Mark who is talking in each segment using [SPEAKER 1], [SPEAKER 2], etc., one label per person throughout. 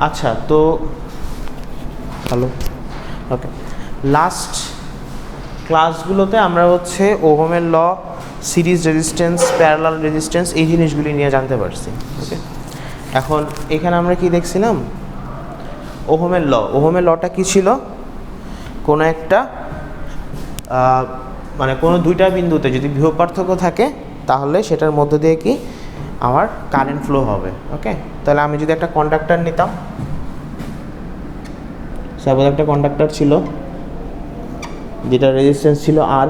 [SPEAKER 1] আচ্ছা, তো হ্যালো, ওকে, লাস্ট ক্লাসগুলোতে আমরা হচ্ছে ওহমের ল, সিরিজ রেজিস্ট্যান্স, প্যারালাল রেজিস্ট্যান্স এই জিনিসগুলি নিয়ে জানতে পারছি। ওকে, এখন এখানে আমরা কি দেখছিলাম? ওহমের ল। ওহমের লটা কি ছিল? কোনো একটা মানে কোনো দুইটা বিন্দুতে যদি বিভব পার্থক্য থাকে তাহলে সেটার মধ্য দিয়ে কি আমার কারেন্ট ফ্লো হবে। ওকে, তাহলে আমি যদি একটা কন্ডাক্টর নিতাম, সাপোজ একটা কন্ডাক্টর ছিল যেটা রেজিস্ট্যান্স ছিল আর,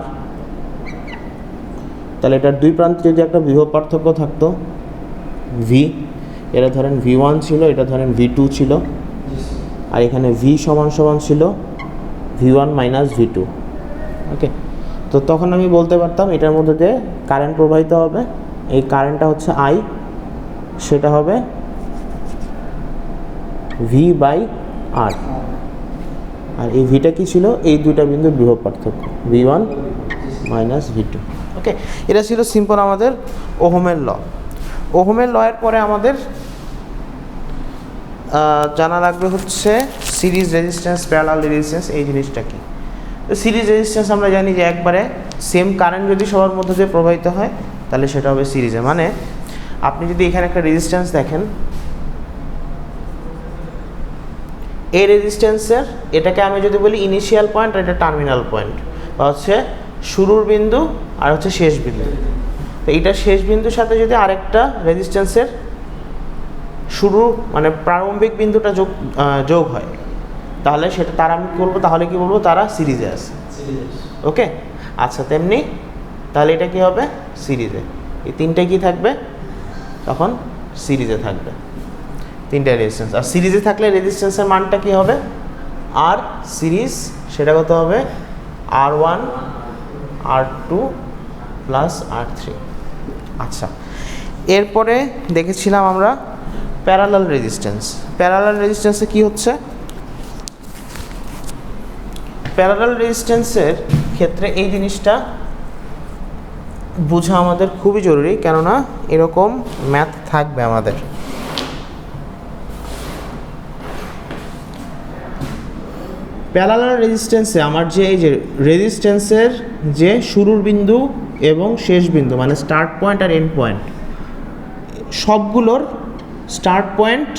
[SPEAKER 1] তাহলে এটার দুই প্রান্তে যদি একটা বিভব পার্থক্য থাকতো ভি, এটা ধরেন V1 ছিল, এটা ধরেন V2 ছিল, আর এখানে V সমান সমান ছিল V1 মাইনাস V2। ওকে, তো তখন আমি বলতে পারতাম এটার মধ্যে দিয়ে কারেন্ট প্রবাহিত হবে, এই কারেন্টটা হচ্ছে I, সেটা হবে V বাই R। আর এই ভিটা কি ছিল? এই দুইটা বিন্দুর বিভব পার্থক্য V1 মাইনাস V2। ওকে, এটা ছিল সিম্পল আমাদের ওহমের ল। ওহমের ল এর পরে আমাদের জানা লাগবে হচ্ছে সিরিজ রেজিস্ট্যান্স, প্যারালাল রেজিস্ট্যান্স এই জিনিসটা কি। তো সিরিজ রেজিস্ট্যান্স আমরা জানি যে একবারে সেম কারেন্ট যদি সবার মধ্যে দিয়ে প্রবাহিত হয় তাহলে সেটা হবে সিরিজে। মানে আপনি যদি এখানে একটা রেজিস্ট্যান্স দেখেন, এই রেজিস্ট্যান্সের এটাকে আমি যদি বলি ইনিশিয়াল পয়েন্ট আর এটা টার্মিনাল পয়েন্ট, বা হচ্ছে শুরুর বিন্দু আর হচ্ছে শেষ বিন্দু। তো এইটা শেষ বিন্দুর সাথে যদি আরেকটা রেজিস্ট্যান্সের শুরু মানে প্রারম্ভিক বিন্দুটা যোগ হয় তাহলে সেটা তারা আমি বলবো, তাহলে কি বলবো? তারা সিরিজে আছে। ওকে, আচ্ছা, তেমনি তাহলে এটা কি হবে? সিরিজে। এই তিনটে কি থাকবে তখন? সিরিজে থাকবে তিনটা রেজিস্ট্যান্স। আর সিরিজে থাকলে রেজিস্ট্যান্সের মানটা কি হবে? আর সিরিজ সেটা কত হবে? R1 R2 plus R3। আচ্ছা, এরপরে দেখেছিলাম আমরা প্যারালাল রেজিস্ট্যান্স। প্যারালাল রেজিস্ট্যান্সে কি হচ্ছে? প্যারালাল রেজিস্ট্যান্সের ক্ষেত্রে এই জিনিসটা বোঝা আমাদের খুবই জরুরি, কেননা এরকম ম্যাথ থাকবে আমাদের। প্যারালাল রেজিস্ট্যান্সে আমার যে এই যে রেজিস্ট্যান্সের যে শুরুর বিন্দু এবং শেষ বিন্দু মানে স্টার্ট পয়েন্ট আর এন্ড পয়েন্ট, সবগুলোর স্টার্ট পয়েন্ট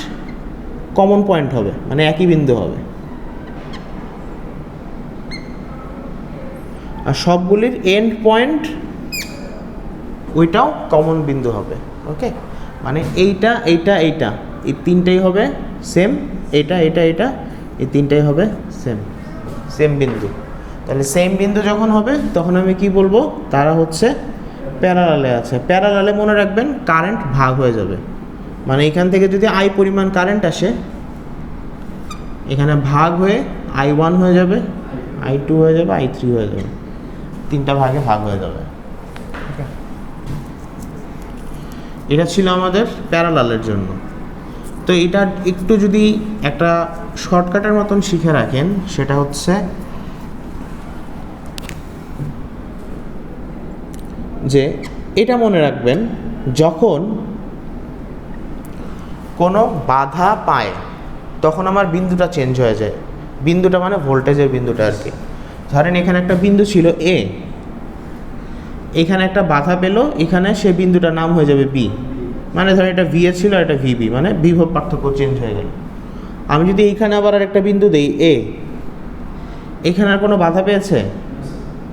[SPEAKER 1] কমন পয়েন্ট হবে, মানে একই বিন্দু হবে, আর সবগুলির এন্ড পয়েন্ট ওইটাও কমন বিন্দু হবে। ওকে, মানে এইটা এইটা এইটা এই তিনটাই হবে সেম, এটা এটা এটা এই তিনটাই হবে সেম বিন্দু। তাহলে সেম বিন্দু যখন হবে তখন আমি কি বলবো? তারা হচ্ছে প্যারালালে আছে। প্যারালালে মনে রাখবেন কারেন্ট ভাগ হয়ে যাবে, মানে এখান থেকে যদি I পরিমাণ কারেন্ট আসে এখানে ভাগ হয়ে I1 হয়ে যাবে, I2 হয়ে যাবে, I3 হয়ে যাবে, তিনটা ভাগে ভাগ হয়ে যাবে। এটা ছিল আমাদের প্যারালালের জন্য। তো এটা একটু যদি একটা শর্টকাটের মতন শিখে রাখেন, সেটা হচ্ছে যে এটা মনে রাখবেন যখন কোনো বাধা পায় তখন আমার বিন্দুটা চেঞ্জ হয়ে যায়। বিন্দুটা মানে ভোল্টেজের বিন্দুটা আর কি। ধরেন এখানে একটা বিন্দু ছিল A, এখানে একটা বাধা পেল, এখানে সে বিন্দুটার নাম হয়ে যাবে B, মানে ধরেন এটা VA ছিল আর এটা VB, মানে বিভব পার্থক্য চেঞ্জ হয়ে গেল। আমি যদি এইখানে আবার আরেকটা বিন্দু দেই A, এখানে আর কোনো বাধা পেয়েছে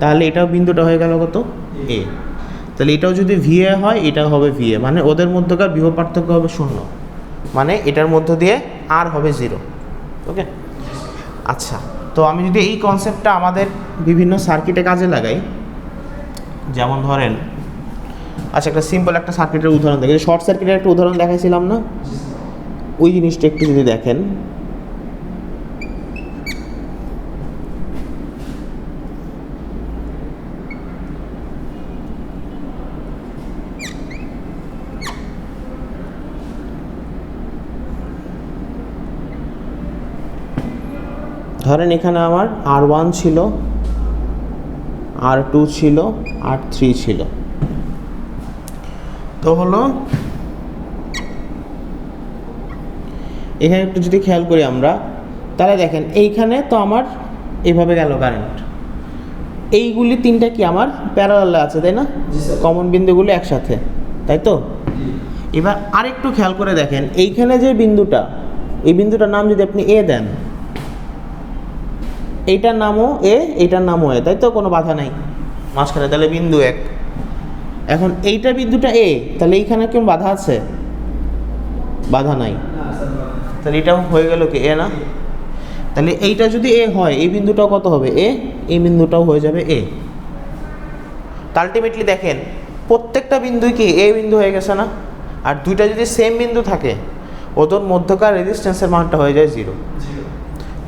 [SPEAKER 1] তাহলে এটাও বিন্দুটা হয়ে গেল কত? A। তাহলে এটাও যদি VA হয় এটাও হবে VA, মানে ওদের মধ্যকার বিভব পার্থক্য হবে 0, মানে এটার মধ্য দিয়ে আর হবে 0। ওকে, আচ্ছা, তো আমি যদি এই কনসেপ্টটা আমাদের বিভিন্ন সার্কিটে কাজে লাগাই, যেমন ধরেন আচ্ছা একটা সিম্পল একটা সার্কিটের উদাহরণ দেখে, শর্ট সার্কিটের একটা উদাহরণ দেখাইছিলাম না, ওই জিনিসটা একটু যদি দেখেন। ধরেন এখানে আমার R1 ছিল, R2 ছিল, R3 ছিল। তো হলো এখানে একটু যদি খেয়াল করি আমরা, তাহলে দেখেন এইখানে তো আমার এইভাবে গেল কারেন্ট, এইগুলি তিনটা কি আমার প্যারালালে আছে, তাই না? কমন বিন্দুগুলো একসাথে, তাই তো? এবার আরেকটু খেয়াল করে দেখেন, এইখানে যে বিন্দুটা, এই বিন্দুটার নাম যদি আপনি এ দেন, এইটার নামও এ, এইটার নামও এ, তাই তো? কোনো বাধা নাই মাঝখানে, তাহলে বিন্দু এক। এখন এইটা বিন্দুটা এ, তাহলে এইখানে কেমন বাধা আছে? বাধা নাই, তাহলে এটাও হয়ে গেল কি এ না? তাহলে এইটা যদি এ হয়, এই বিন্দুটাও কত হবে? এ। এই বিন্দুটাও হয়ে যাবে এ। আলটিমেটলি দেখেন প্রত্যেকটা বিন্দুই কি এ বিন্দু হয়ে গেছে না? আর দুইটা যদি সেম বিন্দু থাকে, ওদের মধ্যকার রেজিস্ট্যান্সের মানটা হয়ে যায় 0।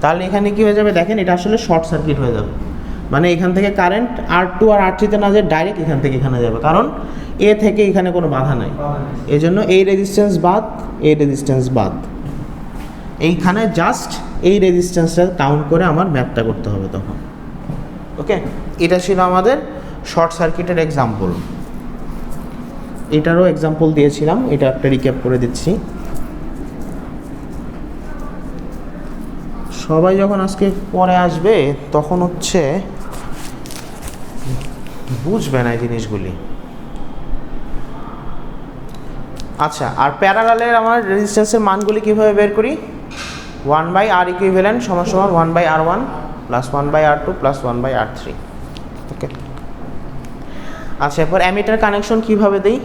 [SPEAKER 1] তাহলে এখানে কি হয়ে যাবে দেখেন, এটা আসলে শর্ট সার্কিট হয়ে যাবে। মানে এখান থেকে কারেন্ট R2 আর R3-তে না যায়, ডাইরেক্ট এখান থেকে এখানে যাবে, কারণ এ থেকে এখানে কোনো বাধা নাই। এই জন্য এই রেজিস্ট্যান্স বাদ, এই রেজিস্ট্যান্স বাদ, এইখানে জাস্ট এই রেজিস্ট্যান্সটা কাউন্ট করে আমার ম্যাথটা করতে হবে তখন। ওকে, এটা ছিল আমাদের শর্ট সার্কিটের এক্সাম্পল। এটারও এক্সাম্পল দিয়েছিলাম, এটা একটা রিক্যাপ করে দিচ্ছি। সবাই যখন আজকে পরে আসবে তখন হচ্ছে বুঝবে না এই জিনিসগুলি। আচ্ছা, আর প্যারালালের আমার রেজিস্ট্যান্সের মানগুলি কীভাবে বের করি? 1/R ইকুইভ্যালেন্ট সমান 1/R1 plus 1/R2 plus 1/R3। ওকে, আচ্ছা, এরপর অ্যামিটার কানেকশন কীভাবে দিই,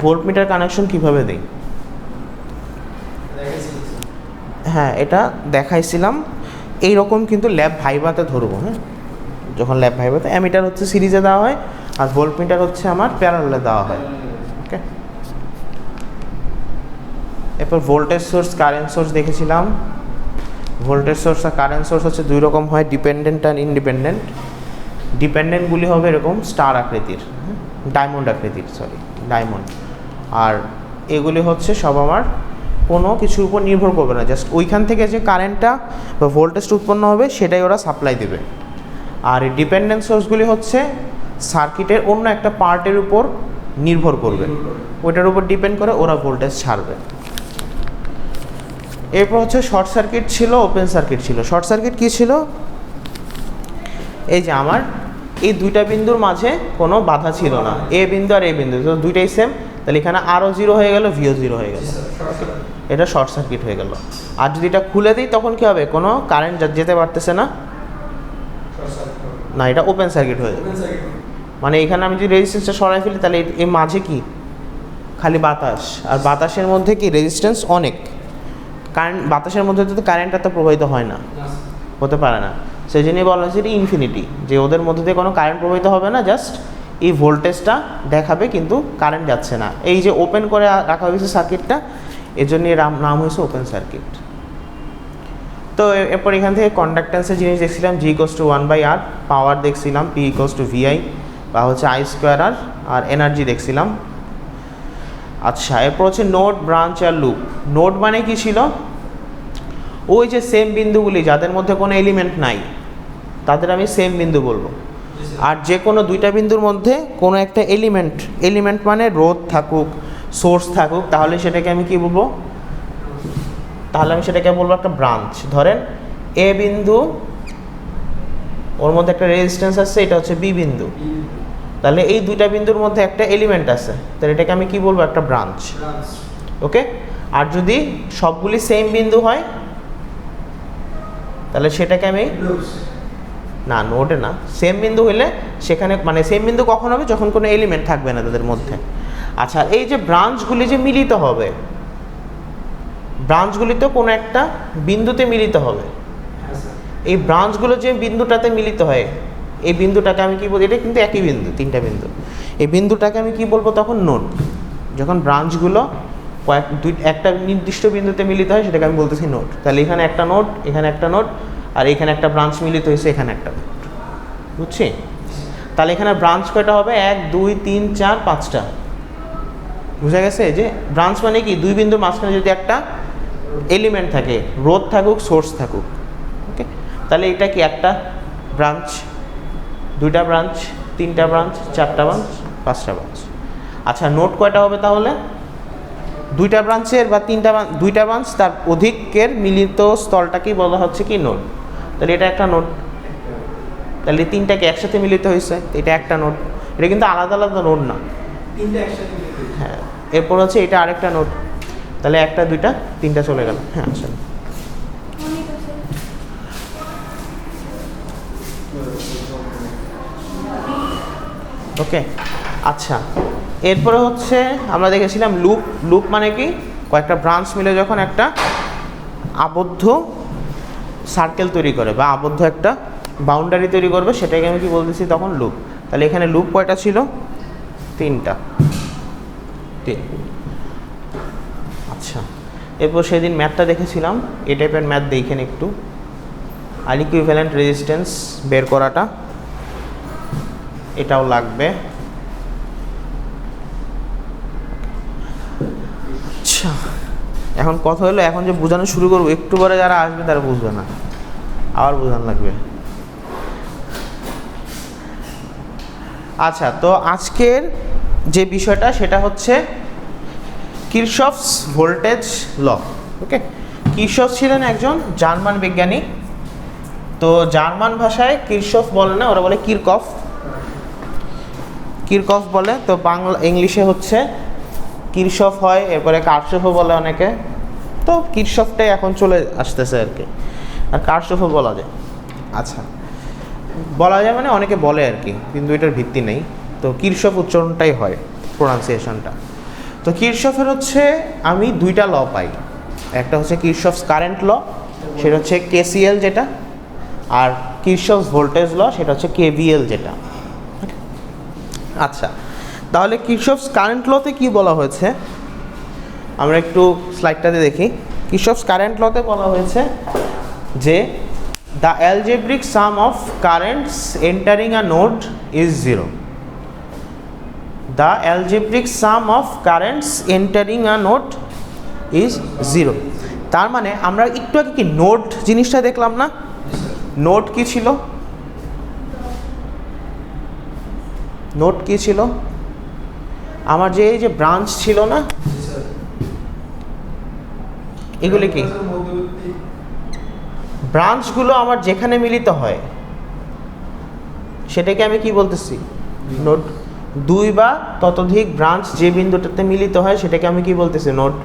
[SPEAKER 1] ভোল্টমিটার কানেকশন কীভাবে দিই? হ্যাঁ, এটা দেখাইছিলাম। এইরকম কিন্তু ল্যাব ভাইভাতে ধরবো। হ্যাঁ, যখন ল্যাব ভাইভাতে অ্যামিটার হচ্ছে সিরিজে দেওয়া হয়, আর ভোল্টমিটার হচ্ছে আমার প্যারালালে দেওয়া হয়। ওকে, এরপর ভোল্টেজ সোর্স, কারেন্ট সোর্স দেখেছিলাম। ভোল্টেজ সোর্স আর কারেন্ট সোর্স হচ্ছে দুই রকম হয়, ডিপেন্ডেন্ট আর ইনডিপেন্ডেন্ট। ডিপেন্ডেন্টগুলি হবে এরকম স্টার আকৃতির, ডায়মন্ড আকৃতির, ডায়মন্ড। আর এগুলি হচ্ছে সব আমার কোনো কিছুর উপর নির্ভর করবে না, জাস্ট ওইখান থেকে যে কারেন্টটা বা ভোল্টেজটা উৎপন্ন হবে সেটাই ওরা সাপ্লাই দেবে। আর এই ডিপেন্ডেন্ট সোর্সগুলি হচ্ছে সার্কিটের অন্য একটা পার্টের উপর নির্ভর করবে, ওইটার উপর ডিপেন্ড করে ওরা ভোল্টেজ ছাড়বে। এরপর হচ্ছে শর্ট সার্কিট ছিল, ওপেন সার্কিট ছিল। শর্ট সার্কিট কী ছিল? এই যে আমার এই দুইটা বিন্দুর মাঝে কোনো বাধা ছিল না, এ বিন্দু আর এ বিন্দু তো দুইটাই সেম, তাহলে এখানে আরও 0 হয়ে গেল, ভিও 0 হয়ে গেল, এটা শর্ট সার্কিট হয়ে গেল। আর যদি এটা খুলে দিই তখন কী হবে? কোনো কারেন্ট যেতে পারতেছে না, না, এটা ওপেন সার্কিট হয়ে যাবে। মানে এখানে আমি যদি রেজিস্ট্যান্সটা সরাই ফেলি তাহলে এর মাঝে কি খালি বাতাস, আর বাতাসের মধ্যে কি রেজিস্ট্যান্স অনেক, কারেন্ট বাতাসের মধ্যে তো কারেন্ট এত প্রবাহিত হয় না, হতে পারে না। সেই জন্যই বলা হয়েছে এটি ইনফিনিটি, যে ওদের মধ্যে দিয়ে কোনো কারেন্ট প্রবাহিত হবে না, জাস্ট এই ভোল্টেজটা দেখাবে কিন্তু কারেন্ট যাচ্ছে না। এই যে ওপেন করে রাখা হয়েছে সার্কিটটা, এর জন্য এর নাম হয়েছে ওপেন সার্কিট। তো এরপর এখান থেকে কন্ডাক্ট্যান্সের জিনিস দেখছিলাম, G = 1/R, পাওয়ার দেখছিলাম P = VI বা হচ্ছে I²R, আর এনার্জি দেখছিলাম। আচ্ছা, এরপর হচ্ছে নোড, ব্রাঞ্চ আর লুপ। নোড মানে কি ছিল? ওই যে সেম বিন্দুগুলি যাদের মধ্যে কোনো এলিমেন্ট নাই তাদের আমি সেম বিন্দু বলবো। আর যে কোনো দুইটা বিন্দুর মধ্যে কোনো একটা এলিমেন্ট মানে রোধ থাকুক, সোর্স থাকুক, তাহলে সেটাকে আমি কি বলবো? তাহলে আমি সেটাকে বলবো একটা ব্রাঞ্চ। ধরেন এ বিন্দু, ওর মধ্যে একটা রেজিস্ট্যান্স আছে, এটা হচ্ছে বি বিন্দু, তাহলে এই দুইটা বিন্দুর মধ্যে একটা এলিমেন্ট আছে, তাহলে এটাকে আমি কি বলবো? একটা ব্রাঞ্চ। ওকে, আর যদি সবগুলি সেম বিন্দু হয় তাহলে সেটাকে আমি না, নোডে না, সেম বিন্দু হইলে সেখানে মানে সেম বিন্দু কখন হবে? যখন কোনো এলিমেন্ট থাকবে না তাদের মধ্যে। আচ্ছা, এই যে ব্রাঞ্চগুলি যে মিলিত হবে, ব্রাঞ্চগুলি তো কোনো একটা বিন্দুতে মিলিত হবে। এই ব্রাঞ্চগুলো যে বিন্দুটাতে মিলিত হয়, এই বিন্দুটাকে আমি কি বলবো? এটা কিন্তু একই বিন্দু, তিনটা বিন্দু, এই বিন্দুটাকে আমি কি বলবো তখন? নোড। যখন ব্রাঞ্চগুলো একটা নির্দিষ্ট বিন্দুতে মিলিত হয় সেটাকে আমি বলতেছি নোড। তাহলে এখানে একটা নোড, এখানে একটা নোড, আর এখানে একটা ব্রাঞ্চ মিলিত হয়েছে, এখানে একটা নোড। বুঝছি? তাহলে এখানে ব্রাঞ্চ কয়টা হবে? 1 2 3 4 5টা। বুঝা গেছে? যে ব্রাঞ্চ মানে কি? দুই বিন্দুর মাঝখানে যদি একটা এলিমেন্ট থাকে, রোধ থাকুক, সোর্স থাকুক। ওকে, তাহলে এটা কি একটা ব্রাঞ্চ, দুইটা ব্রাঞ্চ, তিনটা ব্রাঞ্চ, চারটা ব্রাঞ্চ, পাঁচটা ব্রাঞ্চ। আচ্ছা, নোড কয়টা হবে তাহলে? দুইটা ব্রাঞ্চের বা দুইটা ব্রাঞ্চ তার অধিকের মিলিত স্থলটাকেই বলা হচ্ছে কি নোড। তাহলে এটা একটা নোড, তাহলে তিনটাকে একসাথে মিলিত হয়েছে, এটা একটা নোড। এটা কিন্তু আলাদা আলাদা নোড না, হ্যাঁ। এরপর হচ্ছে এটা আরেকটা নোড, তাহলে একটা দুইটা তিনটা চলে গেল। হ্যাঁ আসলে ওকে। আচ্ছা, এরপরে হচ্ছে আমরা দেখেছিলাম লুপ। লুপ মানে কি, কয়েকটা ব্রাঞ্চ মিলে যখন একটা আবদ্ধ সার্কেল তৈরি করে বা আবদ্ধ একটা বাউন্ডারি তৈরি করবে, সেটাকে আমি কি বলতেছি তখন লুপ। তাহলে এখানে লুপ কয়টা ছিল? তিনটা, তিন। আচ্ছা, এরপর সেদিন ম্যাথটা দেখেছিলাম, এই টাইপের ম্যাথ দেখেন একটু, আনইকুইভ্যালেন্ট রেজিস্ট্যান্স বের করাটা, এটাও লাগবে। আচ্ছা, এখন কথা হলো, এখন যে বোঝানো শুরু করবো, একটু পরে যারা আসবে তারা বুঝবে না, আবার বোঝানো লাগবে। আচ্ছা, তো আজকের যে বিষয়টা সেটা হচ্ছে কিরশফস ভোল্টেজ ল। ওকে, কিরশফ ছিলেন একজন জার্মান বিজ্ঞানী। তো জার্মান ভাষায় কিরশফ বলে না, ওরা বলে কিরকফ, কিরকফ বলে। তো বাংলা ইংলিশে হচ্ছে কিরশফ হয়, এরপরে কারশফও বলে অনেকে। তো কিরশফটাই এখন চলে আসতেছে আর কি, আর কারশফও বলা যায়। আচ্ছা, বলা যায় মানে অনেকে বলে আর কি, কিন্তু এটার ভিত্তি নেই। তো কিরশফ উচ্চারণটাই হয়, প্রোনাউন্সিয়েশনটা। তো কিরশফের হচ্ছে আমি দুইটা ল পাই, একটা হচ্ছে কিরশফস কারেন্ট ল, সেটা হচ্ছে কেসিএল যেটা, আর কিরশফস ভোল্টেজ ল, সেটা হচ্ছে কেভিএল যেটা। আচ্ছা, তাহলে কিরশফস কারেন্ট লতে কি বলা হয়েছে আমরা একটু স্লাইডটাতে দেখি। কিরশফস কারেন্ট লতে বলা হয়েছে যে the algebraic some of currents entering a node is zero. The algebraic some of currents entering a node is zero. তার মানে আমরা একটু আগে কি নোড জিনিসটা দেখলাম না? নোড কি ছিল? নোড কি ছিল? আমার যে এই যে ব্রাঞ্চ ছিল না, এগুলি কি ব্রাঞ্চগুলো আমার যেখানে মিলিত হয় সেটাকে আমি কি বলতেছি? নোড। দুই বা ততোধিক ব্রাঞ্চ যে বিন্দুটাতে মিলিত হয় সেটাকে আমি কি বলতেছি? নোড।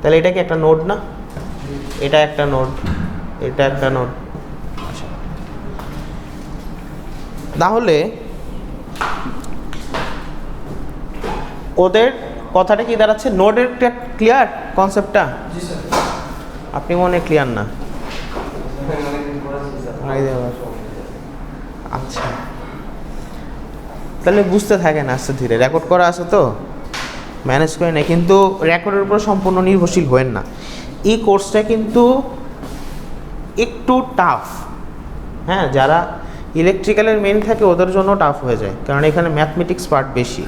[SPEAKER 1] তাহলে এটা কি একটা নোড না? এটা একটা নোড, এটা একটা নোড। আচ্ছা, তাহলে ওদের কথাটা কি দাঁড়াচ্ছে? নোডের ক্লিয়ার কনসেপ্টটা? আপনি মনে ক্লিয়ার না? আচ্ছা, তাহলে বুঝতে থাকেন আস্তে ধীরে, রেকর্ড করা আছে তো ম্যানেজ করে নেয়, কিন্তু রেকর্ডের উপর সম্পূর্ণ নির্ভরশীল হবেন না। এই কোর্সটা কিন্তু একটু টাফ, হ্যাঁ। যারা ইলেকট্রিক্যালের মেন থাকে ওদের জন্য টাফ হয়ে যায়, কারণ এখানে ম্যাথমেটিক্স পার্ট বেশি।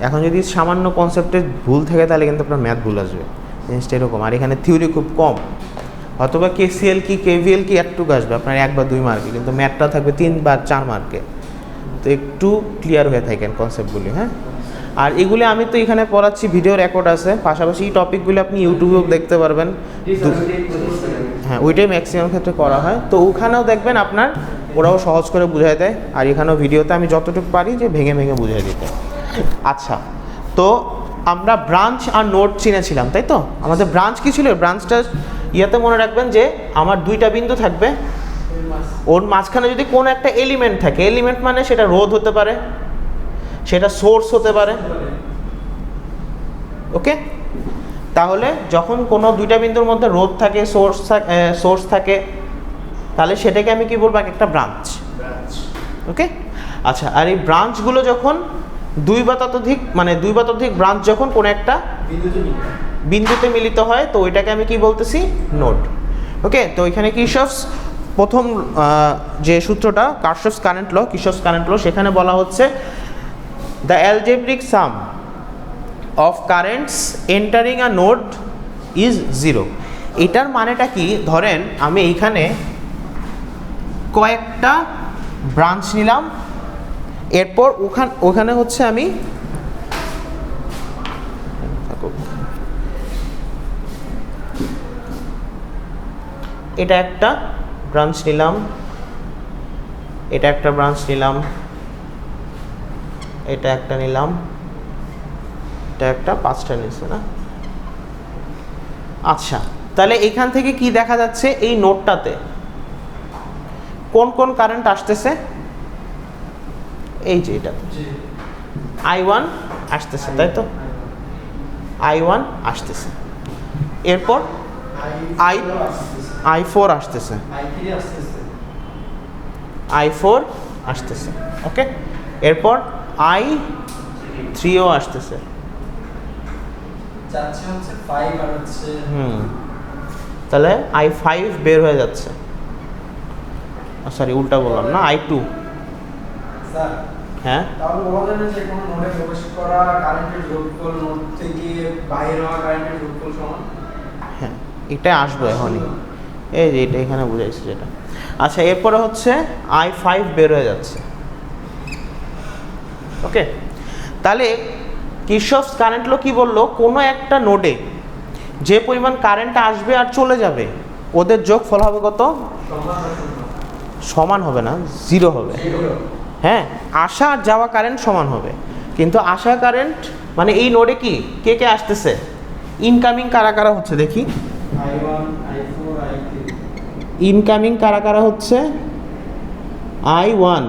[SPEAKER 1] এখন যদি সামান্য কনসেপ্টে ভুল থাকে তাহলে কিন্তু আপনার ম্যাথ ভুল আসবে, জিনিসটা এরকম। আর এখানে থিওরি খুব কম, অথবা কেসিএল কি কেভিএল কি একটুকু আসবে আপনার 1 বা 2 মার্কে, কিন্তু ম্যাথটা থাকবে 3 বা 4 মার্কে। তো একটু ক্লিয়ার হয়ে থাকেন কনসেপ্টগুলি, হ্যাঁ। আর এগুলি আমি তো এখানে পড়াচ্ছি, ভিডিও রেকর্ড আছে, পাশাপাশি এই টপিকগুলি আপনি ইউটিউবেও দেখতে পারবেন। হ্যাঁ, ওইটাই ম্যাক্সিমাম ক্ষেত্রে করা হয়। তো ওখানেও দেখবেন আপনার ওরাও সহজ করে বুঝাই দেয়, আর এখানেও ভিডিওতে আমি যতটুকু পারি যে ভেঙে ভেঙে বুঝাই দিতে। আচ্ছা, তো আমরা ব্রাঞ্চ আর নোড চিনেছিলাম, তাই তো? আমাদের ব্রাঞ্চ কী ছিল? ব্রাঞ্চটা ইয়াতে মনে রাখবেন যে আমার দুইটা বিন্দু থাকবে, ওর মাঝখানে যদি কোনো একটা এলিমেন্ট থাকে, এলিমেন্ট মানে সেটা রোধ হতে পারে, সেটা সোর্স হতে পারে। ওকে, তাহলে যখন কোনো দুইটা বিন্দুর মধ্যে রোধ থাকে, সোর্স থাকে, তাহলে সেটাকে আমি কি বলবো? একটা ব্রাঞ্চ। ওকে, আচ্ছা, আর এই ব্রাঞ্চগুলো যখন দুই বা ততোধিক ব্রাঞ্চ যখন কোনো একটা বিন্দুতে মিলিত হয়, তো ওইটাকে আমি কি বলতেছি? নোড। ওকে, তো এখানে কিরশফস প্রথম যে সূত্রটা কারশফস কারেন্ট ল, কিরশফস কারেন্ট ল, সেখানে বলা হচ্ছে the algebraic some of currents entering a node is zero. এটার মানেটা কি? ধরেন আমি এইখানে কয়েকটা ব্রাঞ্চ নিলাম, এরপর ওখানে হচ্ছে আমি এটা একটা ব্রাঞ্চ নিলাম, এটা একটা ব্রাঞ্চ নিলাম, এটা একটা নিলাম, এটা একটা, 5টা নিচ্ছে না? আচ্ছা, তাহলে এখান থেকে কি দেখা যাচ্ছে এই নোডটাতে কোন কোন কারেন্ট আসতেছে? এই যে এটা I1 আসতেছে, তাই তো? I1 আসতেছে, এরপর I4 আসতেছে, I4 আসতেছে, ওকে। এরপর I3ও আসতেছে, তাহলে I5 বের হয়ে যাচ্ছে, সরি উল্টা বললাম না, I2। হ্যাঁ,
[SPEAKER 2] তাহলে বলা যায় যে কোন নোডে প্রবেশ করা কারেন্টের যোগফল নোড থেকে বাইরে হওয়া কারেন্টের যোগফল সমান।
[SPEAKER 1] হ্যাঁ, এটা আসবে এখনই, এই যে এটা এখানে বুঝাইছি যেটা। আচ্ছা, এরপরে হচ্ছে I5 বের হয়ে যাচ্ছে, ওকে। তাহলে কিরশফস কারেন্ট ল কি বললো? কোনো একটা নোডে যে পরিমাণ কারেন্ট আসবে আর চলে যাবে ওদের যোগফল হবে কত? সমান হবে না, 0 হবে। হ্যাঁ, আসা আর যাওয়া কারেন্ট সমান হবে, কিন্তু আসা কারেন্ট মানে এই নোডে কি কে কে আসতেছে, ইনকামিং কারা কারা হচ্ছে দেখি।
[SPEAKER 2] I1 I4 I3
[SPEAKER 1] ইনকামিং কারা কারা হচ্ছে? I1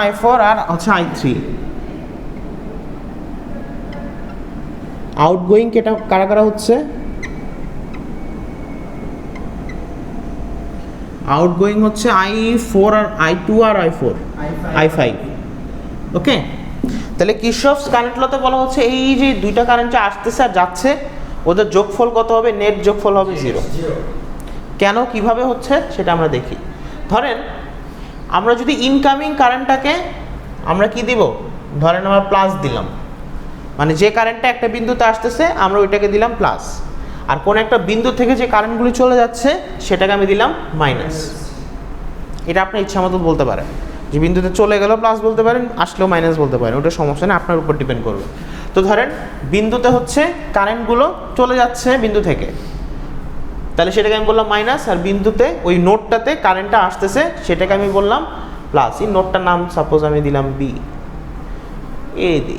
[SPEAKER 1] I4 আর হচ্ছে I3। আউটগোয়িং কেটা কারা কারা হচ্ছে? আউটগোয়িং হচ্ছে I4 আর I2 আর I5, ওকে। তাহলে কিরশফস কারেন্ট লতে বলা হচ্ছে এই যে দুইটা কারেন্ট আসতেছে আর যাচ্ছে ওদের যোগফল কত হবে? নেট যোগফল হবে 0। কেন, কিভাবে হচ্ছে সেটা আমরা দেখি। ধরেন আমরা যদি ইনকামিং কারেন্টটাকে আমরা কি দিব, ধরেন আমরা প্লাস দিলাম, মানে যে কারেন্টটা একটা বিন্দুতে আসতেছে আমরা ওইটাকে দিলাম প্লাস, আর কোন একটা বিন্দু থেকে যে কারেন্টগুলি চলে যাচ্ছে সেটাকে আমি দিলাম মাইনাস। এটা আপনার ইচ্ছা মতো বলতে পারেন, যে বিন্দুতে চলে গেলেও প্লাস বলতে পারেন, আসলেও মাইনাস বলতে পারেন, ওটা সমস্যা না, আপনার উপর ডিপেন্ড করবে। তো ধরেন বিন্দুতে হচ্ছে কারেন্টগুলো চলে যাচ্ছে বিন্দু থেকে, তাহলে সেটাকে আমি বললাম মাইনাস, আর বিন্দুতে ওই নোডটাতে কারেন্টটা আসতেছে সেটাকে আমি বললাম প্লাস। এই নোডটার নাম সাপোজ আমি দিলাম বি, এ দি,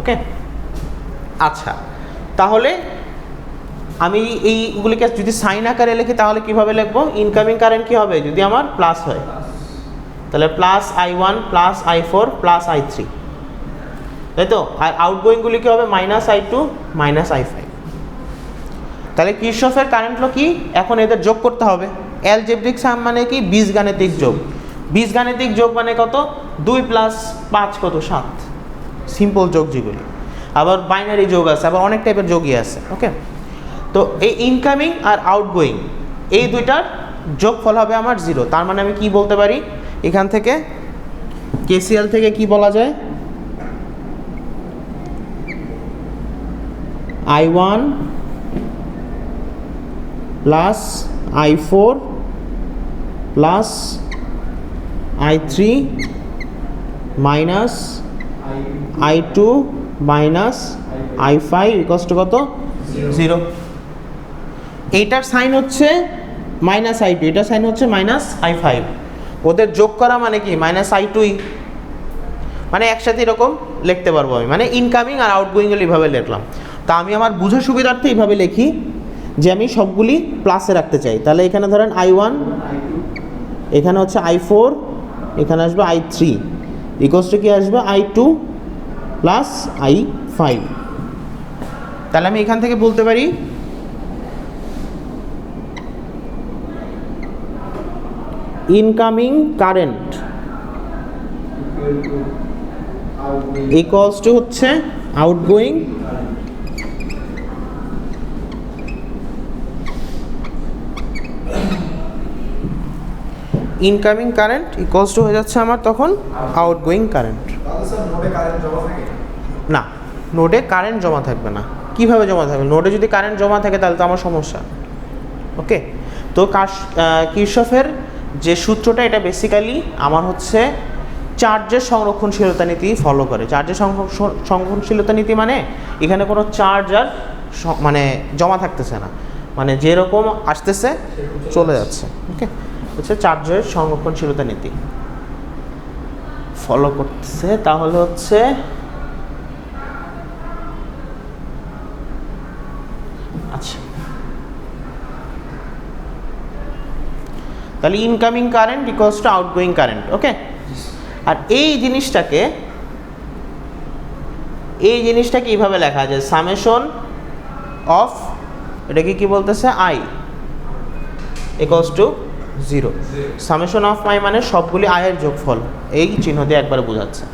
[SPEAKER 1] ওকে। আচ্ছা, তাহলে আমি এইগুলিকে যদি সাইন আকারে লিখি তাহলে কিভাবে লিখবো? ইনকামিং কারেন্ট কি হবে যদি আমার প্লাস হয়, তাহলে plus I1 plus I4 plus I3, তাই তো। আর আউটগোয়িংগুলি কি হবে? Minus I2 minus I5। তাহলে কিরশফের কারেন্ট ল কি? এখন এদের যোগ করতে হবে। অ্যালজেব্রিক সাম মানে কি? বীজগাণিতিক যোগ। বীজগাণিতিক যোগ মানে কত? 2 প্লাস 5 কত? 7। সিম্পল যোগ যেগুলি, আবার বাইনারি যোগ আছে, আবার অনেক টাইপের যোগই আছে, ওকে। তো এই ইনকামিং আর আউটগোয়িং এই দুইটার যোগফল হবে আমার 0। তার মানে আমি কি বলতে পারি এখান থেকে, কেসিএল থেকে কি বলা যায়? I1 plus I4 plus I3 minus I2 minus I5 equals to কত? 0। এইটার সাইন হচ্ছে মাইনাস I2, এটার সাইন হচ্ছে মাইনাস I5। ওদের যোগ করা মানে কি? মাইনাস I2ই, মানে একসাথে এরকম লিখতে পারবো আমি, মানে ইনকামিং আর আউটগোয়িং এইভাবে লিখলাম। তা আমি আমার বুঝার সুবিধার্থে এইভাবে লিখি যে আমি সবগুলি প্লাসে রাখতে চাই। তাহলে এখানে ধরেন I1, এখানে হচ্ছে I4, এখানে আসবে I3 ইকুয়ালস টু কি আসবে? I2 plus I5। তাহলে আমি এখান থেকে বলতে পারি ইনকামিং কারেন্ট ইকুয়ালস টু হচ্ছে outgoing incoming current equals two হয়ে যাচ্ছে আমার তখন আউটগোয়িং কারেন্ট। না, নোডে কারেন্ট জমা থাকবে না। কিভাবে জমা থাকবে? নোডে যদি কারেন্ট জমা থাকে তাহলে তো আমার সমস্যা, ওকে। তো কিরশফের যে সূত্রটা, এটা বেসিক্যালি আমার হচ্ছে চার্জের সংরক্ষণশীলতা নীতি ফলো করে। চার্জের সংরক্ষণশীলতা নীতি মানে এখানে কোনো চার্জ আর মানে জমা থাকতেছে না, মানে যেরকম আসতেছে চলে যাচ্ছে। ওকে, হচ্ছে চার্জের সংরক্ষণশীলতা নীতি ফলো করতেছে। তাহলে হচ্ছে আচ্ছা, তাহলে incoming current equals to outgoing current. Okay, আর এই জিনিসটাকে এইভাবে লেখা যায় সামেশন অফ, এটাকে কি বলতেছে, I equals to 0। Summation of I মানে সবগুলি আয়ের যোগফল, এই চিহ্ন দিয়ে একবারে বোঝাচ্ছে।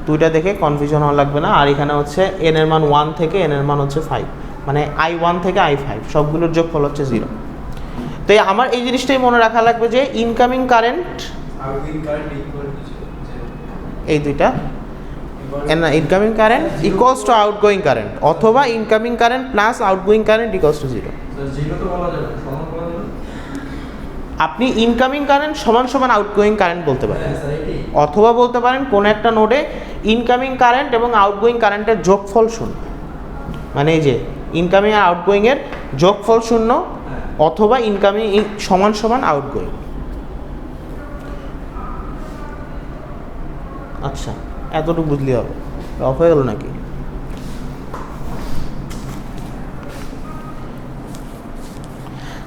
[SPEAKER 1] দুইটা দেখে কনফিউশন হওয়া লাগবে না। আর এখানে হচ্ছে এন এর মান 1 থেকে এন এর মান হচ্ছে 5, মানে I1 থেকে I5 সবগুলোর যোগফল হচ্ছে 0। তো আমার এই জিনিসটাই মনে রাখা লাগবে যে ইনকামিং কারেন্ট এই দুইটা, incoming current equals to outgoing current, অথবা incoming current plus outgoing current equals to 0। আপনি ইনকামিং কারেন্ট সমান সমান আউটগোয়িং কারেন্ট বলতে পারেন, অথবা বলতে পারেন কোন একটা নোডে ইনকামিং কারেন্ট এবং আউটগোয়িং কারেন্টের যোগফল 0, মানে এই যে ইনকামিং আর আউটগোয়িং এর যোগফল 0, অথবা ইনকামিং সমান সমান আউটগোয়িং। আচ্ছা, এতটুকু বুঝলি হবে। অফ হয়ে গেল নাকি?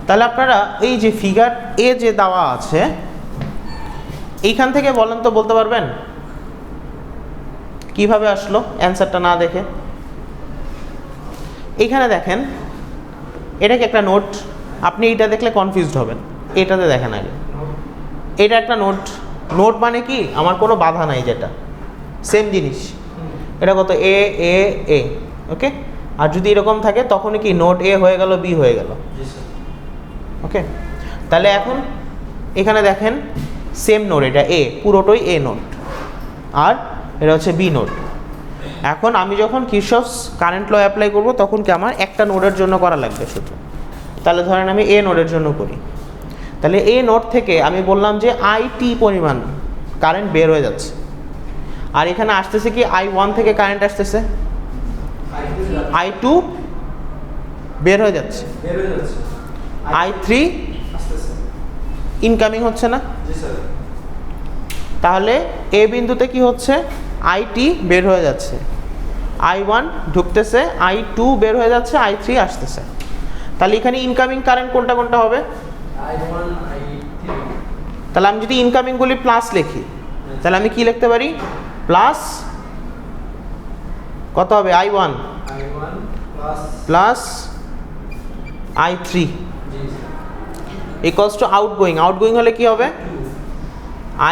[SPEAKER 1] তাহলে আপনারা এই যে ফিগার এ যে দেওয়া আছে, এইখান থেকে বলেন তো, বলতে পারবেন কিভাবে আসলো অ্যান্সারটা না দেখে? এইখানে দেখেন, এটা কি একটা নোট? আপনি এইটা দেখলে কনফিউজড হবেন। এটাতে দেখেন আগে, এটা একটা নোট। নোট মানে কি, আমার কোনো বাধা নাই, যেটা সেম জিনিস। এটা কত, এ এ এ, ওকে। আর যদি এরকম থাকে তখন কি নোট এ হয়ে গেল, বি হয়ে গেল। ওকে, তাহলে এখন এখানে দেখেন সেম নোট, এটা এ, পুরোটাই এ নোট, আর এটা হচ্ছে বি নোট। এখন আমি যখন কিরশফস কারেন্ট ল অ্যাপ্লাই করব, তখন কি আমার একটা নোডের জন্য করা লাগবে শুধু। তাহলে ধরেন আমি এ নোডের জন্য করি, তাহলে এ নোড থেকে আমি বললাম যে আইটি পরিমাণ কারেন্ট বের হয়ে যাচ্ছে, আর এখানে আসতেছে কি I1 থেকে কারেন্ট আসতেছে, I2 বের হয়ে যাচ্ছে, I3 ইনকামিং হচ্ছে না। তাহলে এ বিন্দুতে কি হচ্ছে, আইটি বের হয়ে যাচ্ছে, I1 ঢুকতেছে, I2 বের হয়ে যাচ্ছে, I3 আসতেছে। তাহলে এখানে ইনকামিং কারেন্ট কোনটা কোনটা হবে?
[SPEAKER 2] I1 I3।
[SPEAKER 1] তাহলে আমি যদি ইনকামিংগুলি প্লাস লিখি, তাহলে আমি কি লিখতে পারি, প্লাস কত হবে, I1 plus I3 equals to outgoing. Outgoing হলে কি হবে,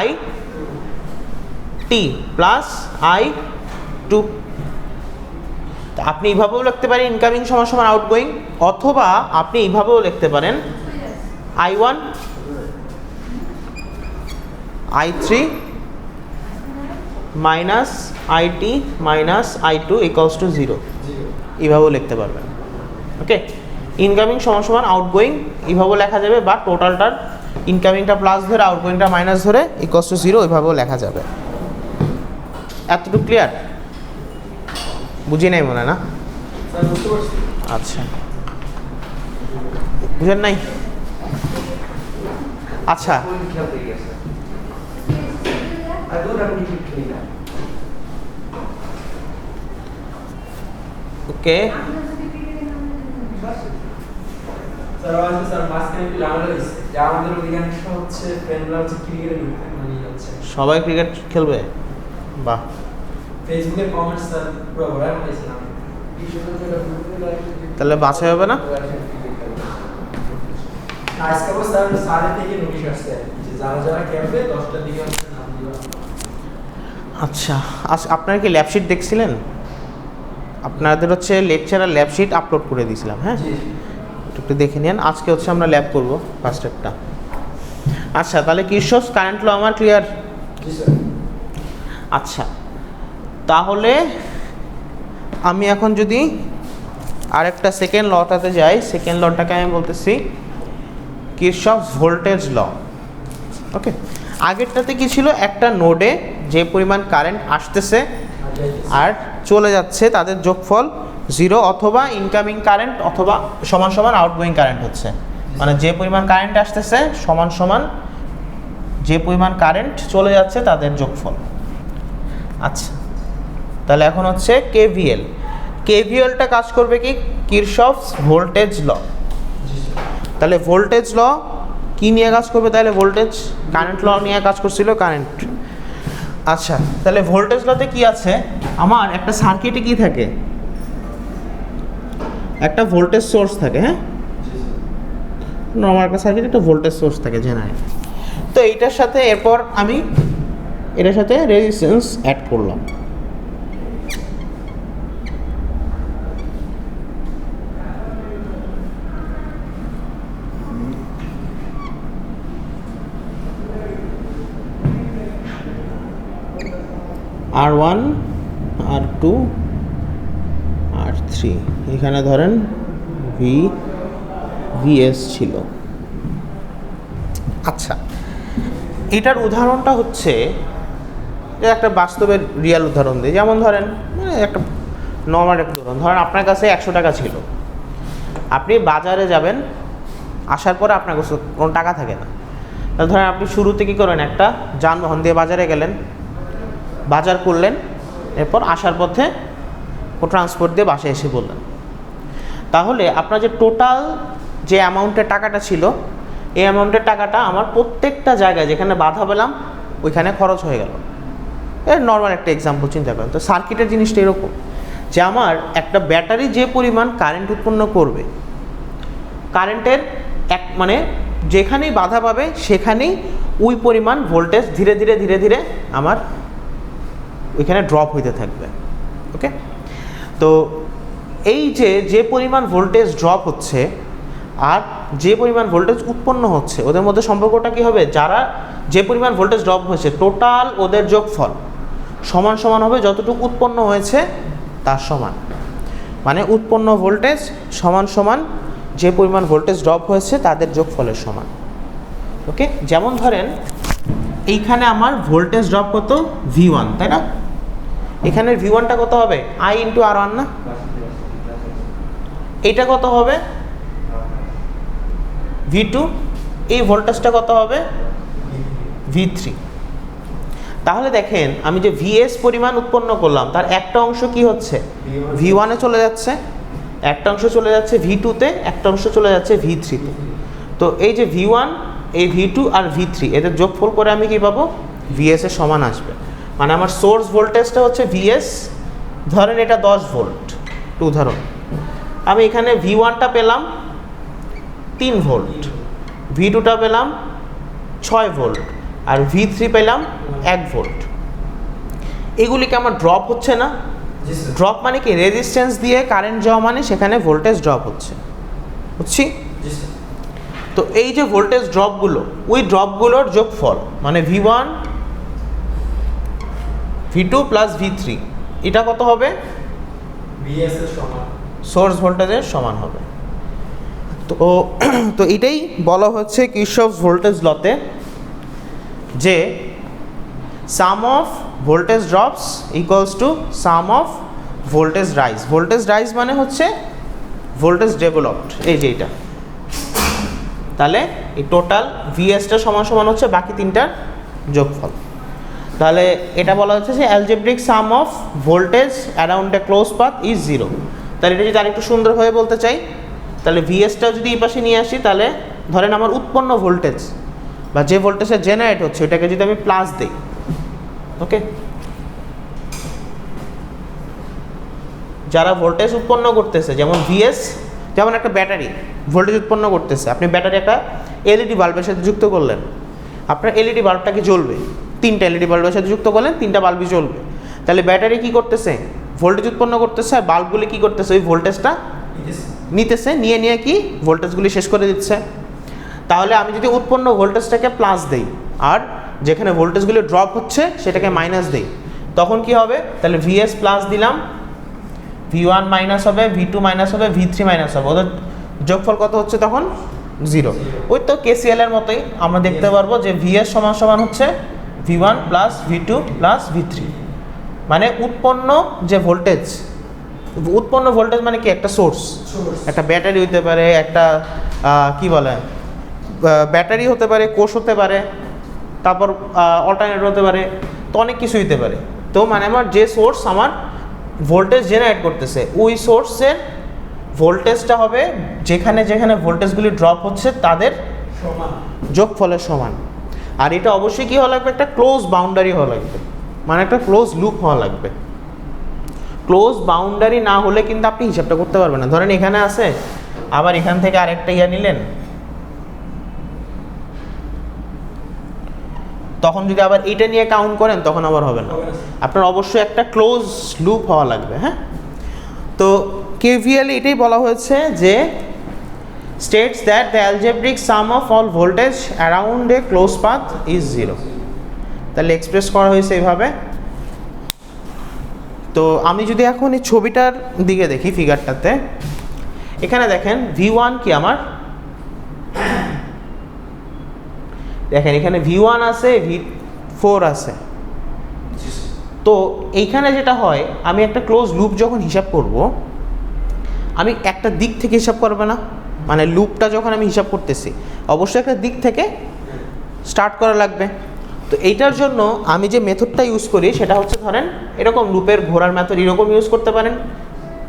[SPEAKER 1] IT প্লাস I2। আপনি এইভাবেও লিখতে পারেন ইনকামিং সমান সমান আউটগোয়িং, অথবা আপনি এইভাবেও লিখতে পারেন I1 I3 minus IT minus I2 equals to 0, এইভাবেও লিখতে পারবেন। ওকে, ইনকামিং সমান সমান আউটগোয়িং এইভাবেও লেখা যাবে, বা টোটালটার ইনকামিংটা প্লাস ধরে আউটগোয়িংটা মাইনাস ধরে ইকুয়ালস টু 0 এইভাবেও লেখা যাবে। এতটুকু ক্লিয়ার? বুঝি নাই মনে না? আচ্ছা, বুঝেন নাই? আচ্ছা, ওকে। সবাই ক্রিকেট খেলবে? বাহ,
[SPEAKER 2] ফেসবুকের কমেন্টস স্যার পুরো ভরা হয়েছিলাম।
[SPEAKER 1] তাহলে বাছাই হবে না?
[SPEAKER 2] আজকে বস স্যার সাড়ে থেকে নোটিশ আসছে যে যারা যারা খেলবে 10টার দিকে নাম দিবা।
[SPEAKER 1] আচ্ছা, আপনারা কি ল্যাবশিট দেখছিলেন? আপনাদের হচ্ছে লেকচারার ল্যাবশিট আপলোড করে দিয়েছিলাম, হ্যাঁ, একটু দেখে নিন। আজকে হচ্ছে আমরা ল্যাব করব ফার্স্ট একটা। আচ্ছা, তাহলে কিরশফস কারেন্ট ল আমার ক্লিয়ার?
[SPEAKER 2] জি স্যার।
[SPEAKER 1] আচ্ছা, তাহলে আমি এখন যদি আরেকটা সেকেন্ড লটাতে যাই, সেকেন্ড লটাকে আমি বলতেছি কিরশফস ভোল্টেজ ল। ওকে, আগেরটাতে কি ছিল, একটা নোডে যে পরিমাণ কারেন্ট আসতেছে আর চলে যাচ্ছে তাদের যোগফল 0, অথবা ইনকামিং কারেন্ট অথবা সমান সমান আউটগোয়িং কারেন্ট হচ্ছে, মানে যে পরিমাণ কারেন্ট আসতেছে সমান সমান যে পরিমাণ কারেন্ট চলে যাচ্ছে তাদের যোগফল। আচ্ছা, তাহলে এখন হচ্ছে কেভিএল। কেভিএলটা কাজ করবে কি, কিরশফস ভোল্টেজ ল। তাহলে ভোল্টেজ ল কি নিয়ে কাজ করবে, তাহলে ভোল্টেজ কারেন্ট ল নিয়ে কাজ করছিল, কারেন্ট। আচ্ছা, তাহলে ভোল্টেজ লতে কি আছে, আমার একটা সার্কিটে কি থাকে, একটা ভোল্টেজ সোর্স থাকে। হ্যাঁ, আমার একটা সার্কিটে একটা ভোল্টেজ সোর্স থাকে জেনারেল। তো এইটার সাথে এরপর আমি এটার সাথে রেজিস্ট্যান্স অ্যাড করলাম। R1, R2, R3, এখানে ধরেন VS ছিল। আচ্ছা, এটার উদাহরণটা হচ্ছে যে একটা বাস্তবের রিয়েল উদাহরণ দিই। যেমন ধরেন মানে একটা নর্মাল একটা উদাহরণ, ধরেন আপনার কাছে 100 টাকা ছিল, আপনি বাজারে যাবেন, আসার পরে আপনার কাছে কোনো টাকা থাকে না। তাহলে ধরেন আপনি শুরুতে কী করেন, একটা যানবাহন দিয়ে বাজারে গেলেন, বাজার করলেন, এরপর আসার পথে ট্রান্সপোর্ট দিয়ে বাসায় এসে বললেন। তাহলে আপনার যে টোটাল যে অ্যামাউন্টের টাকাটা ছিল, এই অ্যামাউন্টের টাকাটা আমার প্রত্যেকটা জায়গায় যেখানে বাধা পেলাম ওইখানে খরচ হয়ে গেল। এর নর্মাল একটা এক্সাম্পল চিন্তা করেন। তো সার্কিটের জিনিসটা এরকম যে আমার একটা ব্যাটারি যে পরিমাণ কারেন্ট উৎপন্ন করবে, কারেন্টের মানে যেখানেই বাধা পাবে সেখানেই ওই পরিমাণ ভোল্টেজ ধীরে ধীরে ধীরে ধীরে আমার ওইখানে ড্রপ হইতে থাকবে। ওকে, তো এই যে পরিমাণ ভোল্টেজ ড্রপ হচ্ছে আর যে পরিমাণ ভোল্টেজ উৎপন্ন হচ্ছে, ওদের মধ্যে সম্পর্কটা কী হবে, যারা যে পরিমাণ ভোল্টেজ ড্রপ হয়েছে টোটাল ওদের যোগফল সমান সমান হবে যতটুকু উৎপন্ন হয়েছে তার সমান। মানে উৎপন্ন ভোল্টেজ সমান সমান যে পরিমাণ ভোল্টেজ ড্রপ হয়েছে তাদের যোগফলের সমান। ওকে, যেমন ধরেন এইখানে আমার ভোল্টেজ ড্রপ কত, V1, তাই না? এখানের V1টা কত হবে, I ইন্টু R1 না? এইটা কত হবে, V2। এই ভোল্টেজটা কত হবে, V3। তাহলে দেখেন আমি যে VS পরিমাণ উৎপন্ন করলাম তার একটা অংশ কি হচ্ছে, V1-এ চলে যাচ্ছে, একটা অংশ চলে যাচ্ছে V2-তে, একটা অংশ চলে যাচ্ছে V3-তে। তো এই যে V1, এই V2 আর V3 এদের যোগফল করে আমি কি পাবো, VS এর সমান আসবে। মানে আমার সোর্স ভোল্টেজটা হচ্ছে VS, ধরেন এটা 10 ভোল্ট, উদাহরণ। আমি এখানে V1টা পেলাম 3 ভোল্ট, V2টা পেলাম 6 ভোল্ট, আর V3 পেলাম 1 ভোল্ট। এগুলিকে আমার ড্রপ হচ্ছে না? ড্রপ মানে কি, রেজিস্ট্যান্স দিয়ে কারেন্ট যাওয়া মানে সেখানে ভোল্টেজ ড্রপ হচ্ছে, বুঝছি? তো এই যে ভোল্টেজ ড্রপগুলো, ওই ড্রপগুলোর যোগফল মানে V1, V2 প্লাস V3, এটা কত হবে,
[SPEAKER 2] VS এর সমান,
[SPEAKER 1] সোর্স ভোল্টেজের সমান হবে। তো এটাই বলা হচ্ছে কিরশফস ভোল্টেজ লতে, যে sum of voltage drops equals to sum of voltage rise. Voltage rise মানে হচ্ছে ভোল্টেজ ডেভেলপড, এই যে এটা। তাহলে এই টোটাল VSটা সমান সমান হচ্ছে বাকি তিনটার যোগফল। তাহলে এটা বলা হচ্ছে যে algebraic some of voltage around a close path is 0। তাহলে এটা যদি আরেকটু সুন্দরভাবে বলতে চাই, তাহলে VSটা যদি এই পাশে নিয়ে আসি, তাহলে ধরেন আমার উৎপন্ন ভোল্টেজ বা যে ভোল্টেজে জেনারেট হচ্ছে ওটাকে যদি আমি প্লাস দিই, ওকে, যারা ভোল্টেজ উৎপন্ন করতেছে যেমন VS, যেমন একটা ব্যাটারি ভোল্টেজ উৎপন্ন করতেছে, আপনি ব্যাটারি একটা LED বাল্বের সাথে যুক্ত করলেন, আপনার LED বাল্বটাকে জ্বলবে, 3টা LED বাল্বের সাথে যুক্ত করলেন, 3টা বাল্বই জ্বলবে। তাহলে ব্যাটারি কি করতেছে, ভোল্টেজ উৎপন্ন করতেছে, আর বাল্বগুলি কি করতেছে, ওই ভোল্টেজটা নিতেছে, নিয়ে কি ভোল্টেজগুলি শেষ করে দিচ্ছে। তাহলে আমি যদি উৎপন্ন ভোল্টেজটাকে প্লাস দেই আর যেখানে ভোল্টেজগুলি ড্রপ হচ্ছে সেটাকে মাইনাস দেই, তখন কি হবে, তাহলে VS প্লাস দিলাম, V1 মাইনাস হবে, V2 মাইনাস হবে, V3 মাইনাস হবে, ওদের যোগফল কত হচ্ছে তখন জিরো। ওই তো কেসিএল এর মতোই আমরা দেখতে পারবো যে ভি এর সমান সমান হচ্ছে V1 plus V2 plus V3, মানে উৎপন্ন যে ভোল্টেজ, উৎপন্ন ভোল্টেজ মানে কি একটা সোর্স, একটা ব্যাটারি হতে পারে, একটা কি বলে ব্যাটারি হতে পারে, কোষ হতে পারে, তারপর অল্টারনেটর হতে পারে, তো অনেক কিছু হতে পারে। তো মানে আমার যে সোর্স আমার ভোল্টেজ জেনারেট করতেছে ওই সোর্সের ভোল্টেজটা হবে যেখানে যেখানে ভোল্টেজগুলি ড্রপ হচ্ছে তাদের
[SPEAKER 2] সমান।
[SPEAKER 1] যোগফলের সমান। আর এটা অবশ্যই কি হওয়া লাগবে, একটা ক্লোজ বাউন্ডারি হওয়া লাগবে, মানে একটা ক্লোজ লুপ হওয়া লাগবে। ক্লোজ বাউন্ডারি না হলে কিন্তু আপনি হিসাবটা করতে পারবেন না। ধরেন এখানে আছে, আবার এখান থেকে আরেকটা ইয়া নিলেন, তখন যদি আবার এটা নিয়ে কাউন্ট করেন তখন আবার হবে না। আপনার অবশ্যই একটা ক্লোজ লুপ হওয়া লাগবে। হ্যাঁ, তো কেভিএল এটাই বলা হয়েছে যে states that the algebraic sum of all voltage around a closed path is 0। তাহলে এক্সপ্রেস করা হয়েছে এইভাবে। তো আমি যদি এখন এই ছবিটার দিকে দেখি, ফিগারটাতে এখানে দেখেন V1 কি আমার, দেখেন এখানে V1 আছে, V4 আছে। তো এইখানে যেটা হয়, আমি একটা ক্লোজ লুপ যখন হিসাব করব, আমি একটা দিক থেকে হিসাব করবে না, মানে লুপটা যখন আমি হিসাব করতেছি অবশ্যই একটা দিক থেকে স্টার্ট করা লাগবে। তো এইটার জন্য আমি যে মেথডটা ইউজ করি সেটা হচ্ছে, ধরেন এরকম লুপের ঘোরার মেথড এরকম ইউজ করতে পারেন,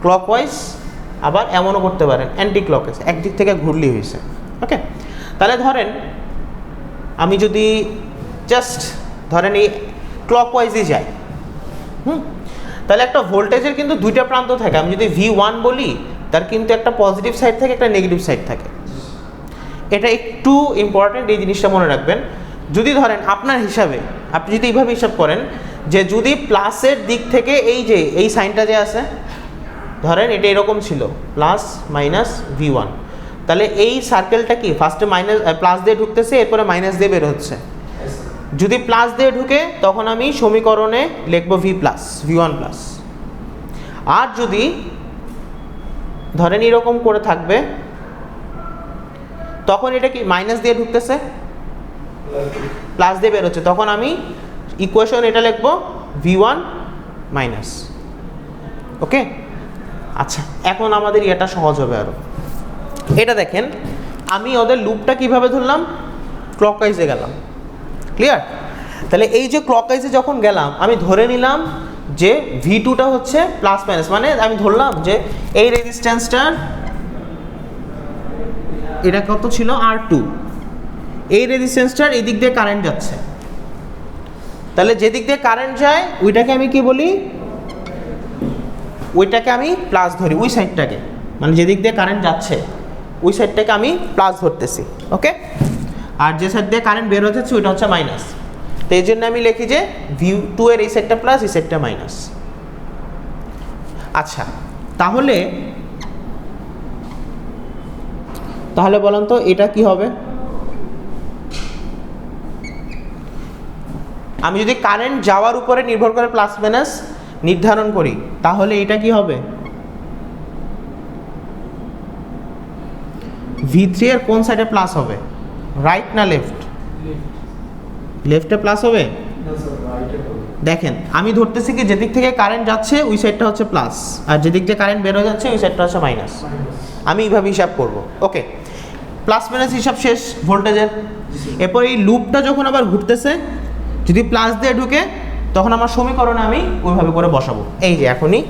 [SPEAKER 1] ক্লকওয়াইজ, আবার এমনও করতে পারেন অ্যান্টি ক্লকওয়াইজ, একদিক থেকে ঘুরলেই হয়েছে। ওকে, তাহলে ধরেন আমি যদি জাস্ট ধরেন এই ক্লকওয়াইজই যাই, তাহলে একটা ভোল্টেজের কিন্তু দুইটা প্রান্ত থাকে। আমি যদি V1 বলি, তার কিন্তু একটা পজিটিভ সাইড থাকে, একটা নেগেটিভ সাইড থাকে। এটা একটু ইম্পর্টেন্ট, এই জিনিসটা মনে রাখবেন। যদি ধরেন আপনার হিসাবে আপনি যদি এইভাবে হিসাব করেন যে যদি প্লাসের দিক থেকে এই যে এই সাইনটা যে আছে, ধরেন এটা এরকম ছিল প্লাস মাইনাস V1, তাহলে এই সার্কেলটা কি ফার্স্টে প্লাস দিয়ে ঢুকতেছে, এরপরে মাইনাস দিয়ে বের হচ্ছে। যদি প্লাস দিয়ে ঢুকে তখন আমি সমীকরণে লিখব V প্লাস V1 প্লাস। আর যদি ধরেন এরকম করে থাকবে, তখন এটা কি মাইনাস দিয়ে ঢুকতেছে, প্লাস দিয়ে বের হচ্ছে, তখন আমি ইকুয়েশন এটা লিখব V1 মাইনাস। ওকে, আচ্ছা এখন আমাদের এটা সহজ হবে আরো। এটা দেখেন আমি ওদের লুপটা কিভাবে ধরলাম, ক্লকওয়াইজে গেলাম। ক্লিয়ার? তাহলে এই যে ক্লকওয়াইজে যখন গেলাম, আমি ধরে নিলাম যে V2টা হচ্ছে প্লাস মাইনাস, মানে আমি ধরলাম যে এই রেজিস্ট্যান্সটার এটা কত ছিল R2, এই রেজিস্ট্যান্সটার এই দিক দিয়ে কারেন্ট যাচ্ছে। তাহলে যে দিক দিয়ে কারেন্ট যায় ওইটাকে আমি কি বলি, ওইটাকে আমি প্লাস ধরি, ওই সাইডটাকে, মানে যে দিক দিয়ে কারেন্ট যাচ্ছে ওই সাইডটাকে আমি প্লাস ধরতেছি। ওকে, আর যে সাইড দিয়ে কারেন্ট বের হচ্ছে ওইটা হচ্ছে মাইনাস। তো এই জন্য আমি লিখি যে V2 এর এই সাইডটা প্লাস, এই সাইডটা মাইনাস। আচ্ছা, তাহলে বলেন তো এটা কি হবে? আমি যদি কারেন্ট যাওয়ার উপরে নির্ভর করে প্লাস মাইনাস নির্ধারণ করি, তাহলে এটা কি হবে? V3 এর কোন সাইডে প্লাস হবে, রাইট না লেফট? লেফটে প্লাস হবে। দেখেন আমি ধরতেছি কি যেদিক থেকে কারেন্ট যাচ্ছে ওই সাইডটা হচ্ছে প্লাস, আর যেদিক থেকে কারেন্ট বের হয়ে যাচ্ছে ওই সাইডটা হচ্ছে মাইনাস। আমি এইভাবে হিসাব করব। ওকে, প্লাস মাইনাস হিসাব শেষ ভোল্টেজের। এরপর এই লুপটা যখন আবার ঘুরতেছে, যদি প্লাস দিয়ে ঢুকে তখন আমার সমীকরণে আমি ওইভাবে করে বসাবো। এই যে এখনই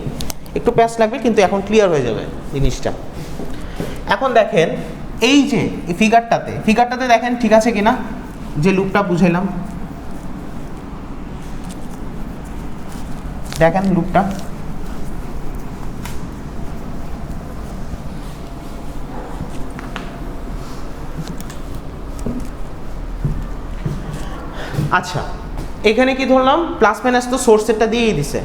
[SPEAKER 1] একটু প্যাচ লাগবে, কিন্তু এখন ক্লিয়ার হয়ে যাবে জিনিসটা। এখন দেখেন এই যে ফিগারটাতে দেখেন ঠিক আছে কিনা, যে লুপটা বুঝাইলাম, দেখেন লুপটা। আচ্ছা, এখানে কি ধরলাম, প্লাস মাইনাস তো সোর্সেরটা দিয়েই দিছে,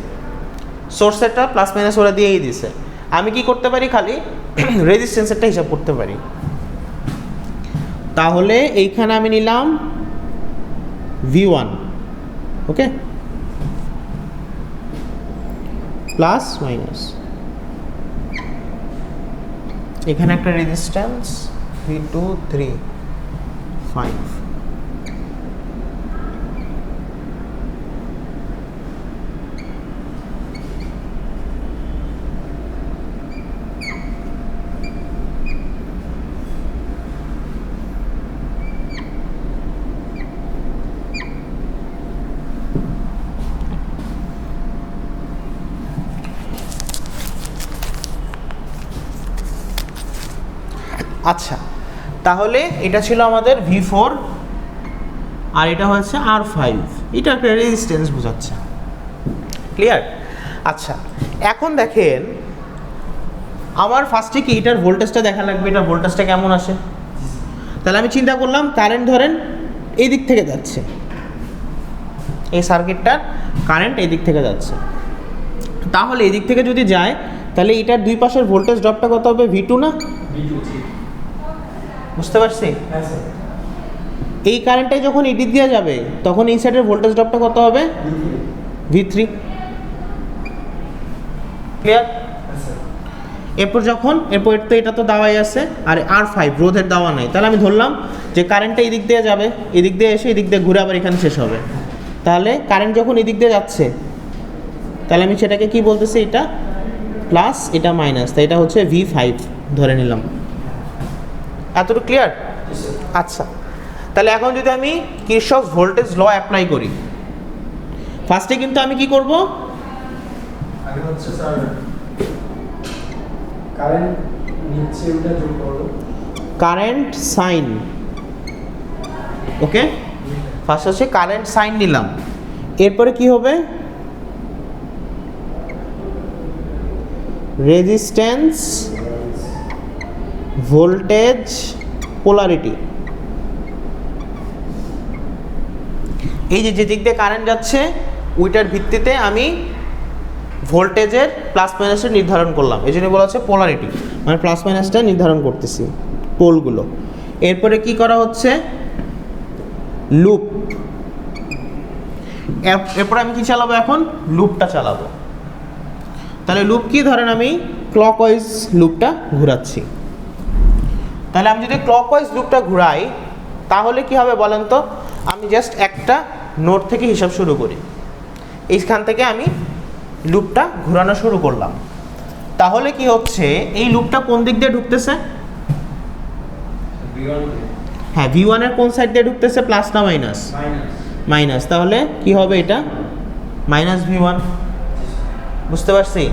[SPEAKER 1] সোর্সেরটা প্লাস মাইনাস ওরা দিয়েই দিছে। আমি কি করতে পারি, খালি রেজিস্ট্যান্সেরটা হিসাব করতে পারি। তাহলে এইখানে আমি নিলাম V1, ওকে, প্লাস মাইনাস, এখানে একটা রেজিস্ট্যান্স, V2 3 5। আচ্ছা, তাহলে এটা ছিল আমাদের V4 আর এটা হচ্ছে R5। এটা একটা রেজিস্ট্যান্স বোঝাচ্ছে, ক্লিয়ার? আচ্ছা, এখন দেখেন আমার ফার্স্টে কি এটার ভোল্টেজটা দেখা লাগবে, এটার ভোল্টেজটা কেমন আসে। তাহলে আমি চিন্তা করলাম কারেন্ট ধরেন এই দিক থেকে যাচ্ছে, এই সার্কিটটার কারেন্ট এই দিক থেকে যাচ্ছে। তাহলে এই দিক থেকে যদি যায় তাহলে এটার দুই পাশের ভোল্টেজ ড্রপটা কত হবে? V2 না? বুঝতে পারছি? এই কারেন্টটাই যখন এদিক দিয়ে যাবে তখন এই সাইডের ভোল্টেজ ড্রপটা কত হবে? V3। ক্লিয়ার? এরপর তো এটা তো দাওয়াই আছে, আর R5 রোধের দাওয়া নাই। তাহলে আমি ধরলাম যে কারেন্টটা এই দিক দিয়ে যাবে, এদিক দিয়ে এসে এদিক দিয়ে ঘুরে আবার এখানে শেষ হবে। তাহলে কারেন্ট যখন এদিক দিয়ে যাচ্ছে তাহলে আমি সেটাকে কি বলতেছি, এটা প্লাস এটা মাইনাস, তাই এটা হচ্ছে V5 ধরে নিলাম। এতটুকু ক্লিয়ার? আচ্ছা, তাহলে এখন যদি আমি কিরশফস ভোল্টেজ ল অ্যাপ্লাই করি, ফার্স্টে কিন্তু আমি কি করব?
[SPEAKER 2] আগে হচ্ছে স্যার কারেন্ট নিচে ওটা যোগ করব,
[SPEAKER 1] কারেন্ট সাইন। ওকে, ফার্স্ট হচ্ছে কারেন্ট সাইন নিলাম, এরপরে কি হবে? Resistance voltage polarity. এই যে দিক দিয়ে কারেন্ট যাচ্ছে ওইটার ভিত্তিতে আমি ভোল্টেজের প্লাস মাইনাসটা নির্ধারণ করলাম, এই জন্য বলা হচ্ছে পোলারিটি, মানে প্লাস মাইনাসটা নির্ধারণ করতেছি পোলগুলো। এরপরে কি করা হচ্ছে? লুপ। এরপরে আমি কি চালাবো? এখন লুপটা চালাবো। তাহলে লুপ কি? ধরেন আমি ক্লকওয়াইজ লুপটা ঘোরাচ্ছি। তাহলে আমি যদি ক্লকওয়াইজ লুপটা ঘুরাই তাহলে কি হবে বলেন তো? আমি জাস্ট একটা নোড থেকে হিসাব শুরু করি, এইখান থেকে আমি লুপটা ঘোরানো শুরু করলাম। তাহলে কি হচ্ছে, এই লুপটা কোন দিক দিয়ে ঢুকতেছে? হ্যাঁ, V1 এর কোন সাইড দিয়ে ঢুকতেছে? প্লাস না মাইনাস? মাইনাস। তাহলে কি হবে? এটা মাইনাস V1। বুঝতে পারছি?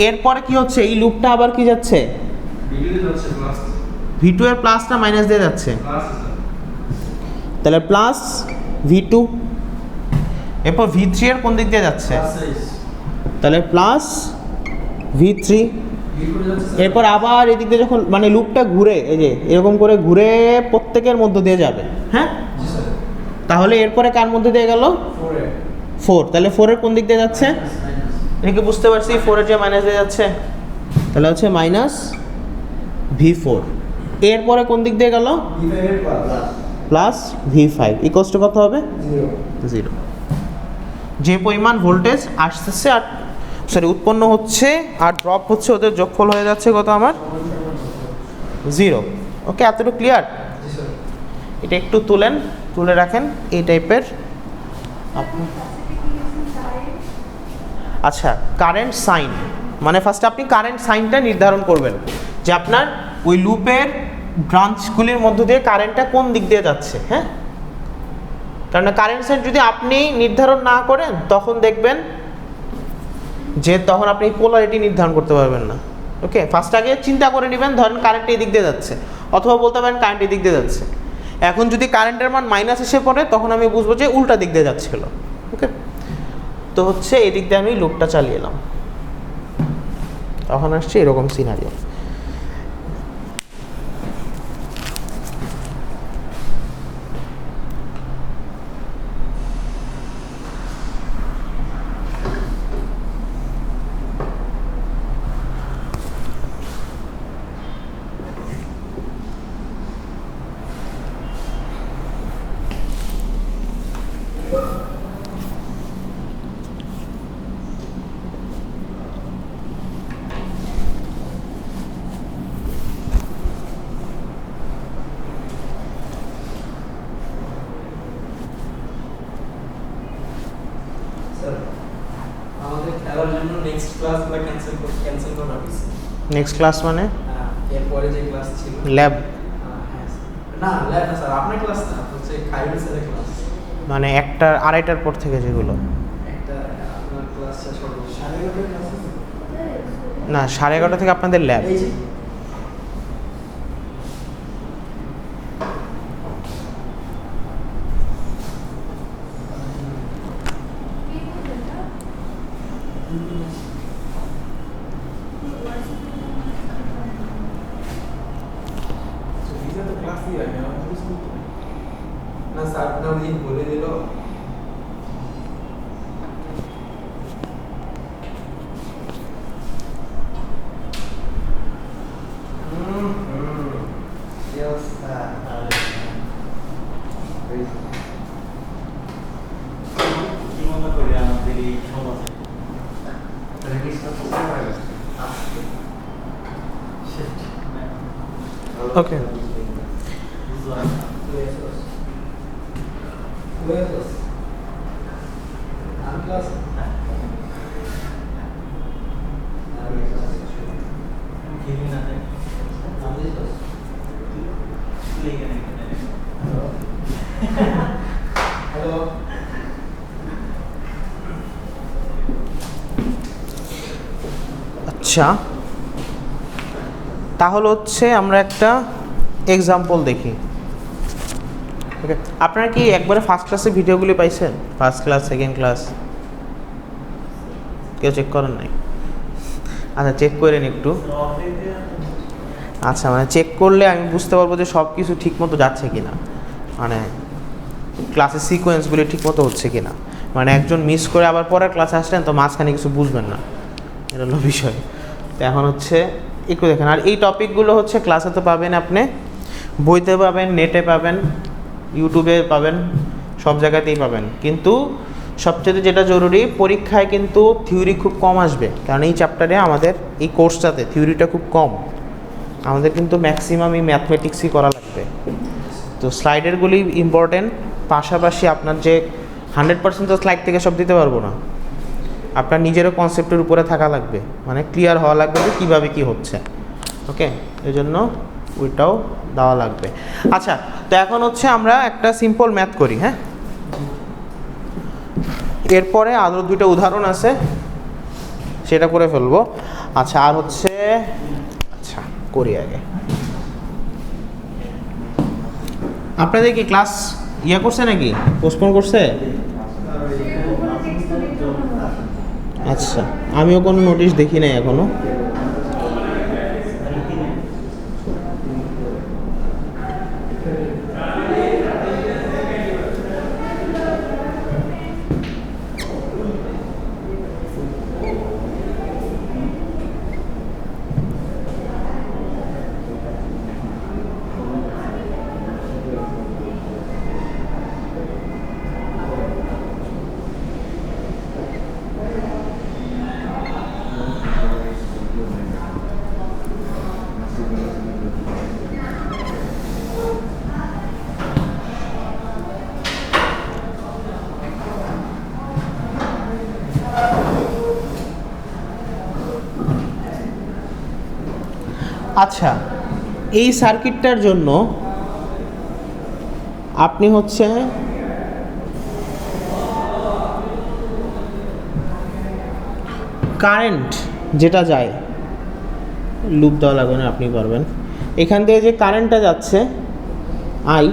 [SPEAKER 1] এরপরে কি হচ্ছে, এই লুপটা আবার কি যাচ্ছে? V2 এর প্লাস না মাইনাস দিয়ে যাচ্ছে? তাহলে প্লাস V2। এরপর V3 এর কোন দিক দিয়ে যাচ্ছে? তাহলে প্লাস V3। এরপর আবার এদিক দিয়ে যখন মানে লুপটা ঘুরে এই যে এরকম করে ঘুরে প্রত্যেকের মধ্য দিয়ে যাবে, হ্যাঁ? তাহলে এরপরে কার মধ্যে দিয়ে গেল? 4। তাহলে 4 এর কোন দিক দিয়ে যাচ্ছে? এটা কি বুঝতে পারছি? 4 এর যে মাইনাস দিয়ে যাচ্ছে, তাহলে হচ্ছে মাইনাস V4। এরপরে কোন দিক দিয়ে গেল? প্লাস V5 ইকুয়ালস টু কত হবে? 0। যে পরিমাণ ভোল্টেজ আসতেছে আর উৎপন্ন হচ্ছে আর ড্রপ হচ্ছে, ওদের যোগফল হয়ে যাচ্ছে কত আমার? 0। ওকে, এতটুকু ক্লিয়ার? এটা একটু তুলে রাখেন এই টাইপের। আচ্ছা, কারেন্ট সাইন মানে ফার্স্টে আপনি কারেন্ট সাইনটা নির্ধারণ করবেন যে আপনার ওই লুপের ব্রাঞ্চগুলির মধ্য দিয়ে কারেন্টটা কোন দিক দিয়ে যাচ্ছে, হ্যাঁ? কারণ কারেন্ট সাইন যদি আপনি নির্ধারণ না করেন তখন দেখবেন যে তখন আপনি পোলারিটি নির্ধারণ করতে পারবেন না। ওকে, ফার্স্ট আগে চিন্তা করে নেবেন, ধরেন কারেন্ট এই দিক দিয়ে যাচ্ছে, অথবা বলতে পারেন কারেন্ট এই দিক দিয়ে যাচ্ছে। এখন যদি কারেন্টের মান মাইনাস এসে পড়ে তখন আমি বুঝবো যে উল্টা দিক দিয়ে যাচ্ছিল। ওকে, তো হচ্ছে এই দিক দিয়ে আমি লুপটা চালিয়ে এলাম, তখন আসছে এরকম সিনারিও।
[SPEAKER 2] খেলার জন্য নেক্সট ক্লাসগুলো ক্যান্সেল করা হয়েছে।
[SPEAKER 1] নেক্সট ক্লাস মানে
[SPEAKER 2] এরপরে যে ক্লাস ছিল
[SPEAKER 1] ল্যাব,
[SPEAKER 2] না ল্যাব না স্যার, আপনার ক্লাস না, হচ্ছে খাইরুল স্যারের ক্লাস,
[SPEAKER 1] মানে একটা আড়াইটার পর থেকে যেগুলো,
[SPEAKER 2] একটা আপনার ক্লাস শেষ হবে 11:30 ক্লাস আছে
[SPEAKER 1] না 11:30 থেকে আপনাদের ল্যাব।
[SPEAKER 2] এই যে না স্যার আপনার দিন বলে দিল
[SPEAKER 1] ওকে,
[SPEAKER 2] হ্যালো
[SPEAKER 1] আচ্ছা তাহলে হচ্ছে আমরা একটা এক্সাম্পল দেখি। ওকে, আপনারা কি একবারে ফার্স্ট ক্লাসে ভিডিওগুলি পাইছেন? ফার্স্ট ক্লাস, সেকেন্ড ক্লাস কেউ চেক করেন নাই? আচ্ছা চেক করেন একটু। আচ্ছা মানে চেক করলে আমি বুঝতে পারবো যে সব কিছু ঠিক মতো যাচ্ছে কিনা, মানে ক্লাসের সিকোয়েন্সগুলি ঠিক মতো হচ্ছে কিনা। মানে একজন মিস করে আবার পরের ক্লাসে আসলেন তো মাঝখানে কিছু বুঝবেন না, এটা হলো বিষয়। তো এখন হচ্ছে একটু দেখেন, আর এই টপিকগুলো হচ্ছে ক্লাসে তো পাবেন, আপনি বইতে পাবেন, নেটে পাবেন, ইউটিউবে পাবেন, সব জায়গাতেই পাবেন। কিন্তু সবচেয়ে যেটা জরুরি, পরীক্ষায় কিন্তু থিওরি খুব কম আসবে, কারণ এই চ্যাপ্টারে আমাদের এই কোর্সটাতে থিওরিটা খুব কম। আমাদের কিন্তু ম্যাক্সিমাম এই ম্যাথমেটিক্সই করা লাগবে। তো স্লাইডেরগুলি ইম্পর্টেন্ট, পাশাপাশি আপনার যে 100% তো স্লাইড থেকে সব দিতে পারবো না, আপনার নিজেরও কনসেপ্টের উপরে থাকা লাগবে, মানে ক্লিয়ার হওয়া লাগবে যে কীভাবে কী হচ্ছে। ওকে, এই জন্য ওইটাও দেওয়া লাগবে। আচ্ছা, তো এখন হচ্ছে আমরা একটা সিম্পল ম্যাথ করি। হ্যাঁ, এরপরে আরও দুটো উদাহরণ আছে, সেটা করে ফেলবো। আচ্ছা, আর হচ্ছে আচ্ছা করি আগে। আপনাদের কি ক্লাস ইয়ে করছে নাকি, পোস্টপোন করছে? আচ্ছা, আমিও কোনো নোটিশ দেখি নাই এখনো। আচ্ছা, এই সার্কিটটার জন্য আপনি হচ্ছে কারেন্ট যেটা যায়, লুপ দেওয়া লাগবে না, আপনি পারবেন। এখান থেকে যে কারেন্টটা যাচ্ছে আই,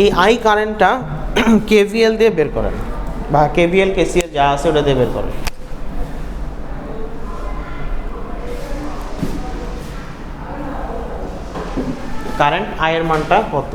[SPEAKER 1] এই আই কারেন্টটা কেভিএল দিয়ে বের করেন, বা কেভিএল কেসিএল যা আছে ওটা দিয়ে বের করেন। কারেন্ট আই এর মানটা কত?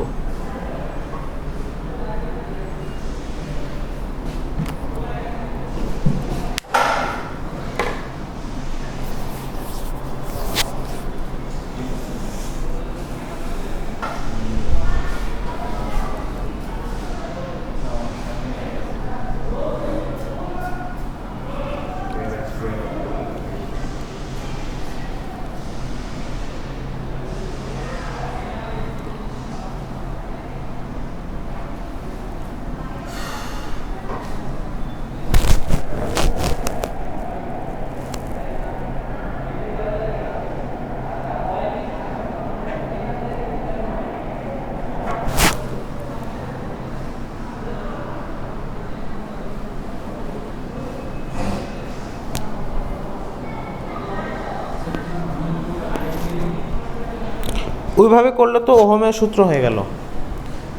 [SPEAKER 1] ওইভাবে করলে তো ওহমের সূত্র হয়ে গেল,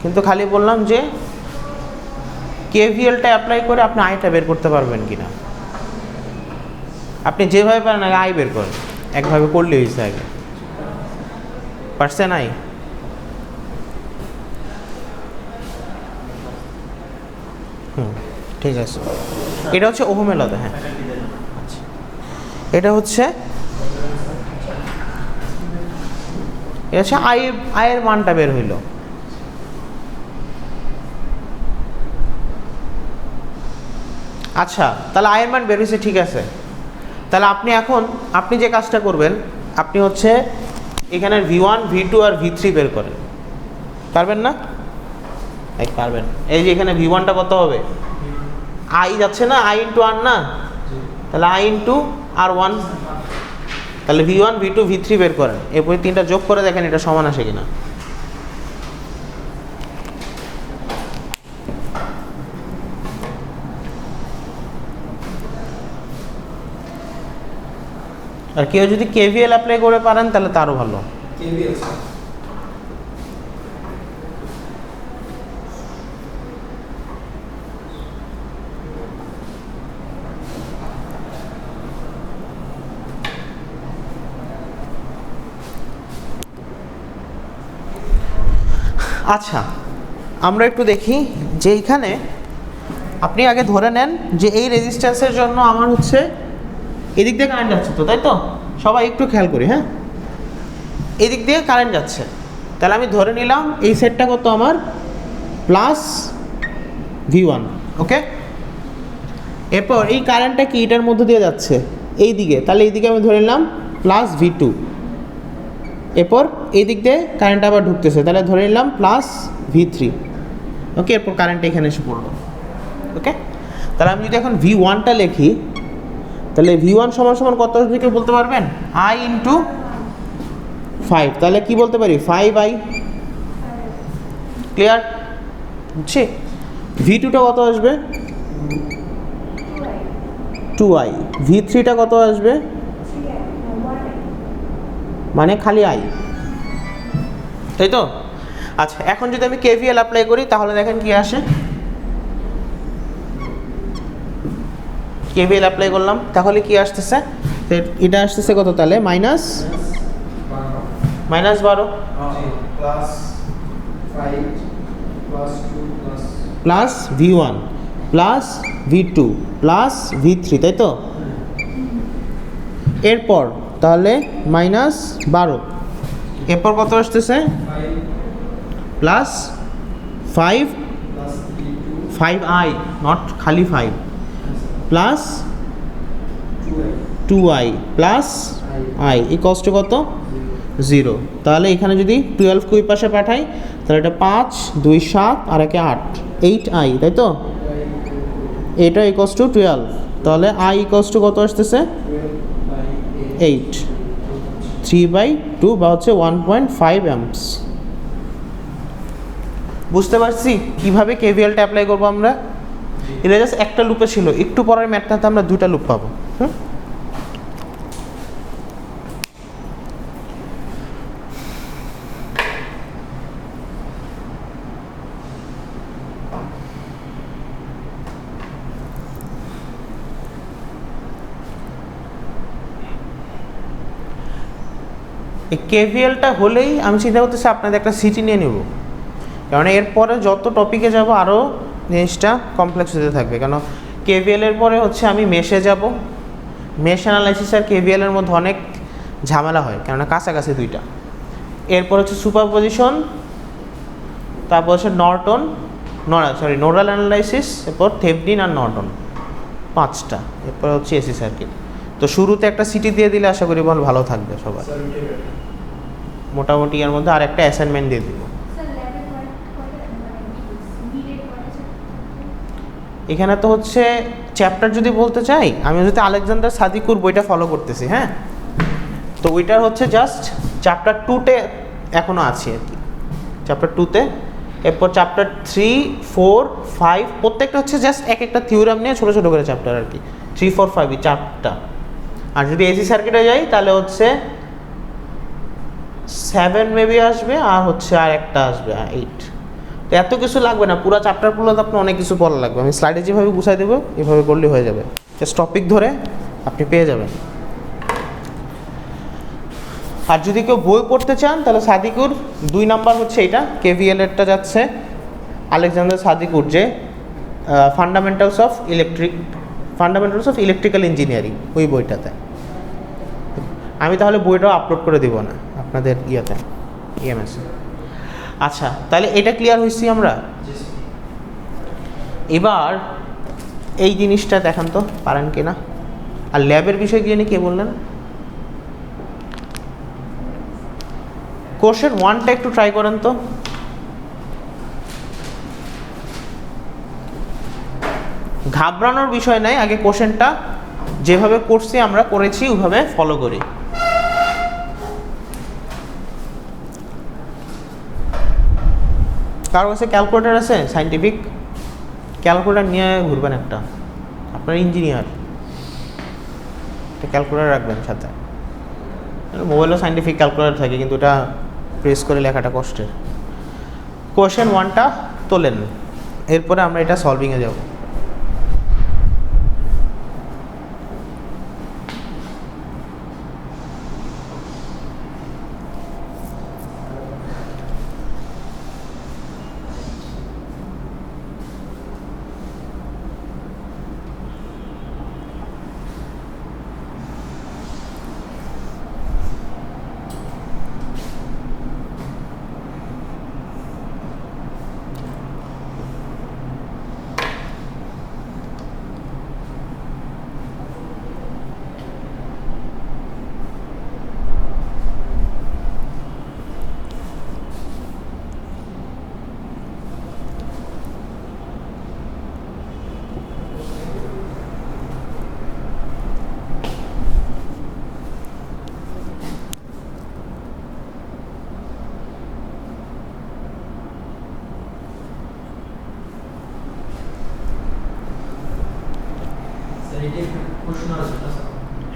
[SPEAKER 1] কিন্তু খালি বললাম যে কেভিএলটা অ্যাপ্লাই করে আপনি আইটা বের করতে পারবেন কি না। আপনি যেভাবে পারেন আগে আই বের করেন, একভাবে করলে হয়েছে আগে। পারছেন আই? ঠিক আছে, এটা হচ্ছে ওহমের ল। হ্যাঁ, এটা হচ্ছে আয়ের মানটা বের হইল। আচ্ছা, তাহলে আয়ের মান বের হয়েছে, ঠিক আছে। তাহলে আপনি যে কাজটা করবেন, আপনি হচ্ছে এখানে V1 V2 আর V3 বের করেন। পারবেন না? পারবেন। এই যে এখানে V1টা কত হবে, আই যাচ্ছে না, আই ইন্টু আর না, তাহলে আই ইন্টু আর 1, তাহলে V1 V2 V3 বের করেন। এরপরে তিনটা যোগ করে দেখেন এটা সমান আসে কিনা। আর কেউ যদি কেভিএল অ্যাপ্লাই করে পারেন তাহলে তারও ভালো।
[SPEAKER 2] কেভিএল
[SPEAKER 1] আচ্ছা, আমরা একটু দেখি যে এইখানে আপনি আগে ধরে নেন যে এই রেজিস্ট্যান্সের জন্য আমার হচ্ছে এদিক দিয়ে কারেন্ট যাচ্ছে, তো তাই তো? সবাই একটু খেয়াল করি। হ্যাঁ, এদিক দিয়ে কারেন্ট যাচ্ছে, তাহলে আমি ধরে নিলাম এই সেটটা কত আমার প্লাস V1। ওকে, এরপর এই কারেন্টটা কি এটার মধ্যে দিয়ে যাচ্ছে এই দিকে, তাহলে এই দিকে আমি ধরে নিলাম প্লাস V2। এরপর এই দিক দিয়ে কারেন্ট আবার ঢুকতেছে, তাহলে ধরে নিলাম প্লাস V3। ওকে, এরপর কারেন্ট এখানে এসে পড়লো। ওকে, তাহলে আমি যদি এখন V1টা লিখি, তাহলে V1 সমান সমান কত আসবে কেউ বলতে পারবেন? I ইন্টু 5, তাহলে কি বলতে পারি 5I। ক্লিয়ার? বুঝছি। V2টা কত আসবে? 2I। V3টা কত আসবে? মানে খালি I, তাই তো? আচ্ছা, এখন যদি আমি কেভিএল অ্যাপ্লাই করি তাহলে দেখেন কি আসে। কেভিএল অ্যাপ্লাই করলাম, তাহলে কি আসতেছে? এটা আসতেছে কত তাহলে? Minus 12
[SPEAKER 2] plus 5 plus 2
[SPEAKER 1] plus V1 plus V2 plus V3, তাই তো? এরপর তাহলে -12, এরপর কত আসতেছে? প্লাস 5I, নট খালি 5, plus 2I plus I equals to কত? 0। তাহলে এখানে যদি 12 কে ওই পাশে পাঠাই তাহলে এটা 5 2 7 আর 1 8, 8I, তাই তো? এটা ইকুয়ালস টু 12, তাহলে I ইকুয়ালস টু কত আসতেছে? 8, 3/2 বা হচ্ছে 1.5 অ্যাম্পস। বুঝতে পারছি কিভাবে কেভিএলটা অ্যাপ্লাই করবো আমরা? এটা জাস্ট একটা লুপে ছিল, একটু পরের ম্যাথটাতে আমরা দুটা লুপ পাবো। এই কেভিএলটা হলেই আমি চিন্তা করতেছি আপনাদের একটা সিটি নিয়ে নেব, কারণ এরপরে যত টপিকে যাব আরও জিনিসটা কমপ্লেক্স হতে থাকবে। কেন কেভিএলের পরে হচ্ছে আমি মেশে যাব, মেশ অ্যানালাইসিস আর কেভিএলের মধ্যে অনেক ঝামেলা হয়, কেননা কাছাকাছি দুইটা। এরপর হচ্ছে সুপারপজিশন, তারপর হচ্ছে নোডাল অ্যানালাইসিস, এরপর থেভনিন আর নর্টন, 5টা। এরপর হচ্ছে এসি সার্কিট। তো শুরুতে একটা সিটি দিয়ে দিলে আশা করি ভালো থাকবে সবার। মোটামুটি এর মধ্যে আর একটা অ্যাসাইনমেন্ট দিয়ে দিব। এখানে তো হচ্ছে চ্যাপ্টার যদি বলতে চাই, আমি যদি আলেকজান্ডার সাদিকুর বইটা ফলো করতেছি। হ্যাঁ, তো ওইটার হচ্ছে জাস্ট চ্যাপ্টার 2তে এখনও আছে আর কি, চ্যাপ্টার 2তে। এরপর চ্যাপ্টার 3 4 5 প্রত্যেকটা হচ্ছে জাস্ট এক একটা থিওরাম নিয়ে ছোটো ছোটো করে চ্যাপ্টার আর কি, 3 4 5 এই 4টা। আর যদি এসি সার্কিটে যাই তাহলে হচ্ছে 7 মেবি আসবে, আর হচ্ছে আর একটা আসবে 8। তো এত কিছু লাগবে না, পুরো চ্যাপ্টার পড়লে তো আপনার অনেক কিছু পড়া লাগবে। আমি স্লাইডে যেভাবে গুছাই দেবো এভাবে করলেই হয়ে যাবে, জাস্ট টপিক ধরে আপনি পেয়ে যাবেন। আর যদি কেউ বই পড়তে চান তাহলে সাদিকুর 2 নাম্বার হচ্ছে এইটা, কেভিএলেরটা যাচ্ছে আলেকজান্ডার সাদিকুর, যে ফান্ডামেন্টালস অফ ইলেকট্রিক্যাল ইঞ্জিনিয়ারিং, ওই বইটাতে। আমি তাহলে বইটাও আপলোড করে দিব না আপনাদের ইয়েতে, ইএমএসে। আচ্ছা, তাহলে এটা ক্লিয়ার হয়েছি আমরা। এবার এই জিনিসটা দেখান তো পারেন কি না। আর ল্যাবের বিষয় কি জানি কে বললেন? কোশ্চেন 1টা একটু ট্রাই করেন তো। ঘাবড়ানোর বিষয় নাই, আগে কোশ্চেনটা যেভাবে করছি আমরা করেছি ওইভাবে ফলো করি। কারো কাছে ক্যালকুলেটর আছে? সাইন্টিফিক ক্যালকুলেটর নিয়ে ঘুরবেন একটা, আপনার ইঞ্জিনিয়ার, একটা ক্যালকুলেটর রাখবেন সাথে। মোবাইলেও সাইন্টিফিক ক্যালকুলেটর থাকে, কিন্তু এটা প্রেস করে লেখাটা কষ্টের। কোশ্চেন 1টা তোলেন, এরপরে আমরা এটা সলভিংয়ে যাব।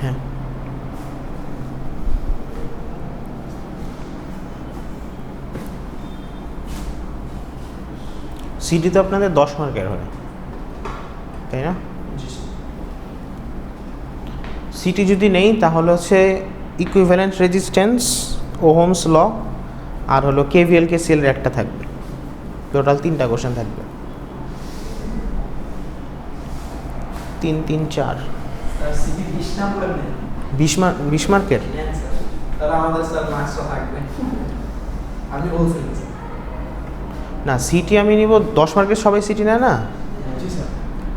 [SPEAKER 1] হ্যাঁ, সিটি তো আপনাদের 10 মার্কের হয়, তাই না? সিটি যদি নেই তাহলে হচ্ছে ইকুইভ্যালেন্ট রেজিস্ট্যান্স, ওহমস ল, আর হলো কেভিএল কেসিএলের একটা থাকবে। টোটাল 3টা কোশ্চেন থাকবে, 3 3 4 20 মার্কের। না, সিটি আমি নিব 10 মার্কের, সবাই সিটি নেয় না।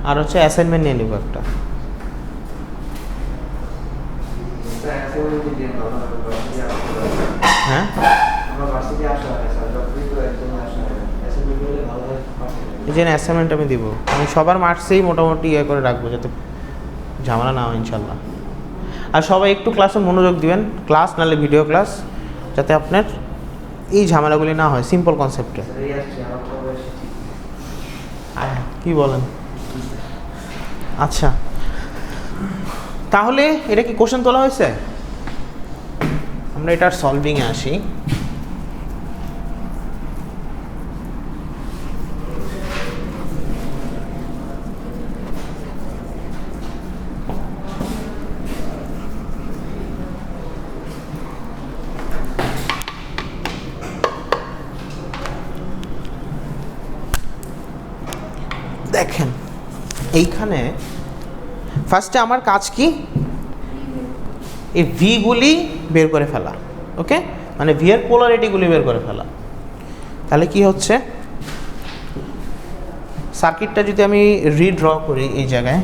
[SPEAKER 1] আর হচ্ছে অ্যাসাইনমেন্ট নিয়ে নিব একটা। হ্যাঁ, এই যে অ্যাসাইনমেন্ট আমি দিব, আমি সবার মার্কসেই মোটামুটি ইয়ে করে রাখবো যাতে ঝামেলা না হয় ইনশাল্লাহ। আর সবাই একটু ক্লাসে মনোযোগ দিবেন, ক্লাস নাহলে ভিডিও ক্লাস, যাতে আপনার এই ঝামেলাগুলি না হয়, সিম্পল কনসেপ্টে। কি বলেন? আচ্ছা, তাহলে এটা কি কোশ্চেন তোলা হয়েছে? আমরা এটার সলভিংয়ে আসি। দেখেন এইখানে ফার্স্টে আমার কাজ কি, এই ভিগুলি বের করে ফেলা। ওকে, মানে ভি এর পোলারিটিগুলি বের করে ফেলা। তাহলে কি হচ্ছে, সার্কিটটা যদি আমি রিড্র করি এই জায়গায়,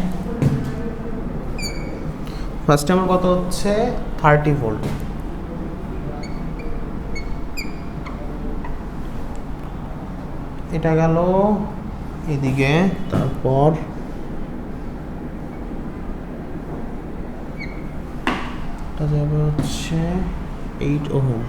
[SPEAKER 1] ফার্স্টে আমার কত হচ্ছে 30 ভোল্ট। এটা গেল এদিকে, তারপর এটা যাবে হচ্ছে 8 ওহম।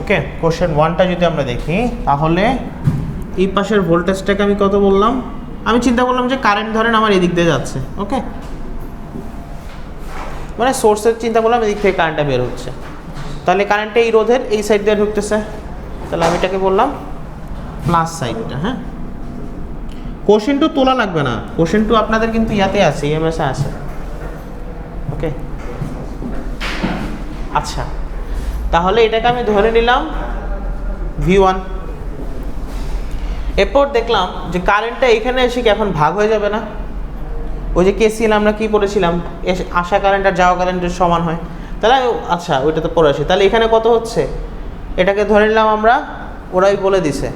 [SPEAKER 1] ওকে, কোশ্চেন 1টা যদি আমরা দেখি তাহলে এই পাশের ভোল্টেজটাকে আমি কত বললাম, আমি চিন্তা করলাম যে কারেন্ট ধরেন আমার এদিক দিয়ে যাচ্ছে। ওকে, মানে সোর্সের চিন্তা করলাম এদিক থেকে কারেন্টটা বের হচ্ছে, তাহলে কারেন্টটা এই রোধের এই সাইড দিয়ে ঢুকতেছে, তাহলে আমি এটাকে বললাম প্লাস সাইডটা। হ্যাঁ, কোশ্চেন টু তোলা লাগবে না, কোশ্চেন টু আপনাদের কিন্তু ইয়াতে আছে, ইএমএসে আছে। ওকে, আচ্ছা, তাহলে এটাকে আমি ধরে নিলাম V1। এরপর দেখলাম যে কারেন্টটা এখানে এসে কি এখন ভাগ হয়ে যাবে না? ওই যে কেসিএল আমরা কি পড়েছিলাম, আসা কারেন্ট আর যাওয়া কারেন্টের সমান হয়, তাহলে আচ্ছা ওইটা তো পড়ে আসি। তাহলে এখানে কত হচ্ছে, এটাকে ধরে নিলাম আমরা, ওরাই বলে দিছে।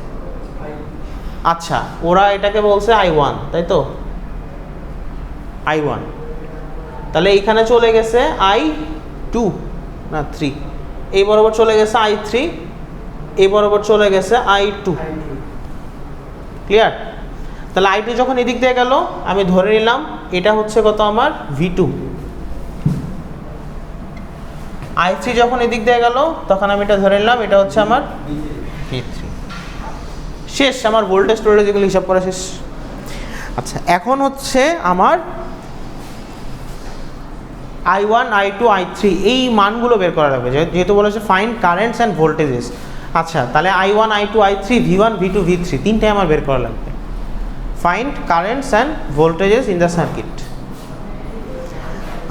[SPEAKER 1] আচ্ছা, ওরা এটাকে বলছে I1, তাই তো, I1। তাহলে এইখানে চলে গেছে I2 না 3, এই বরাবর চলে গেছে I3, এই বরাবর চলে গেছে I2। ক্লিয়ার? তাহলে I2 যখন এদিক দিয়ে গেল, আমি ধরে নিলাম এটা হচ্ছে কত আমার V2। I3 যখন এদিক দিয়ে গেল, তখন আমি এটা ধরে নিলাম এটা হচ্ছে আমার V3। শেষ, আমার ভোল্টেজ টোল্টেজ এগুলো হিসাব করা শেষ। আচ্ছা, এখন হচ্ছে আমার I1, I2, I3 এই মানগুলো বের করা লাগবে, যেহেতু বলেছে ফাইন্ড কারেন্টস অ্যান্ড ভোল্টেজেস। আচ্ছা, তাহলে I1, I2, I3, V1, V2, V3 তিনটাই আমার বের করা লাগবে। Find currents and voltages in the circuit.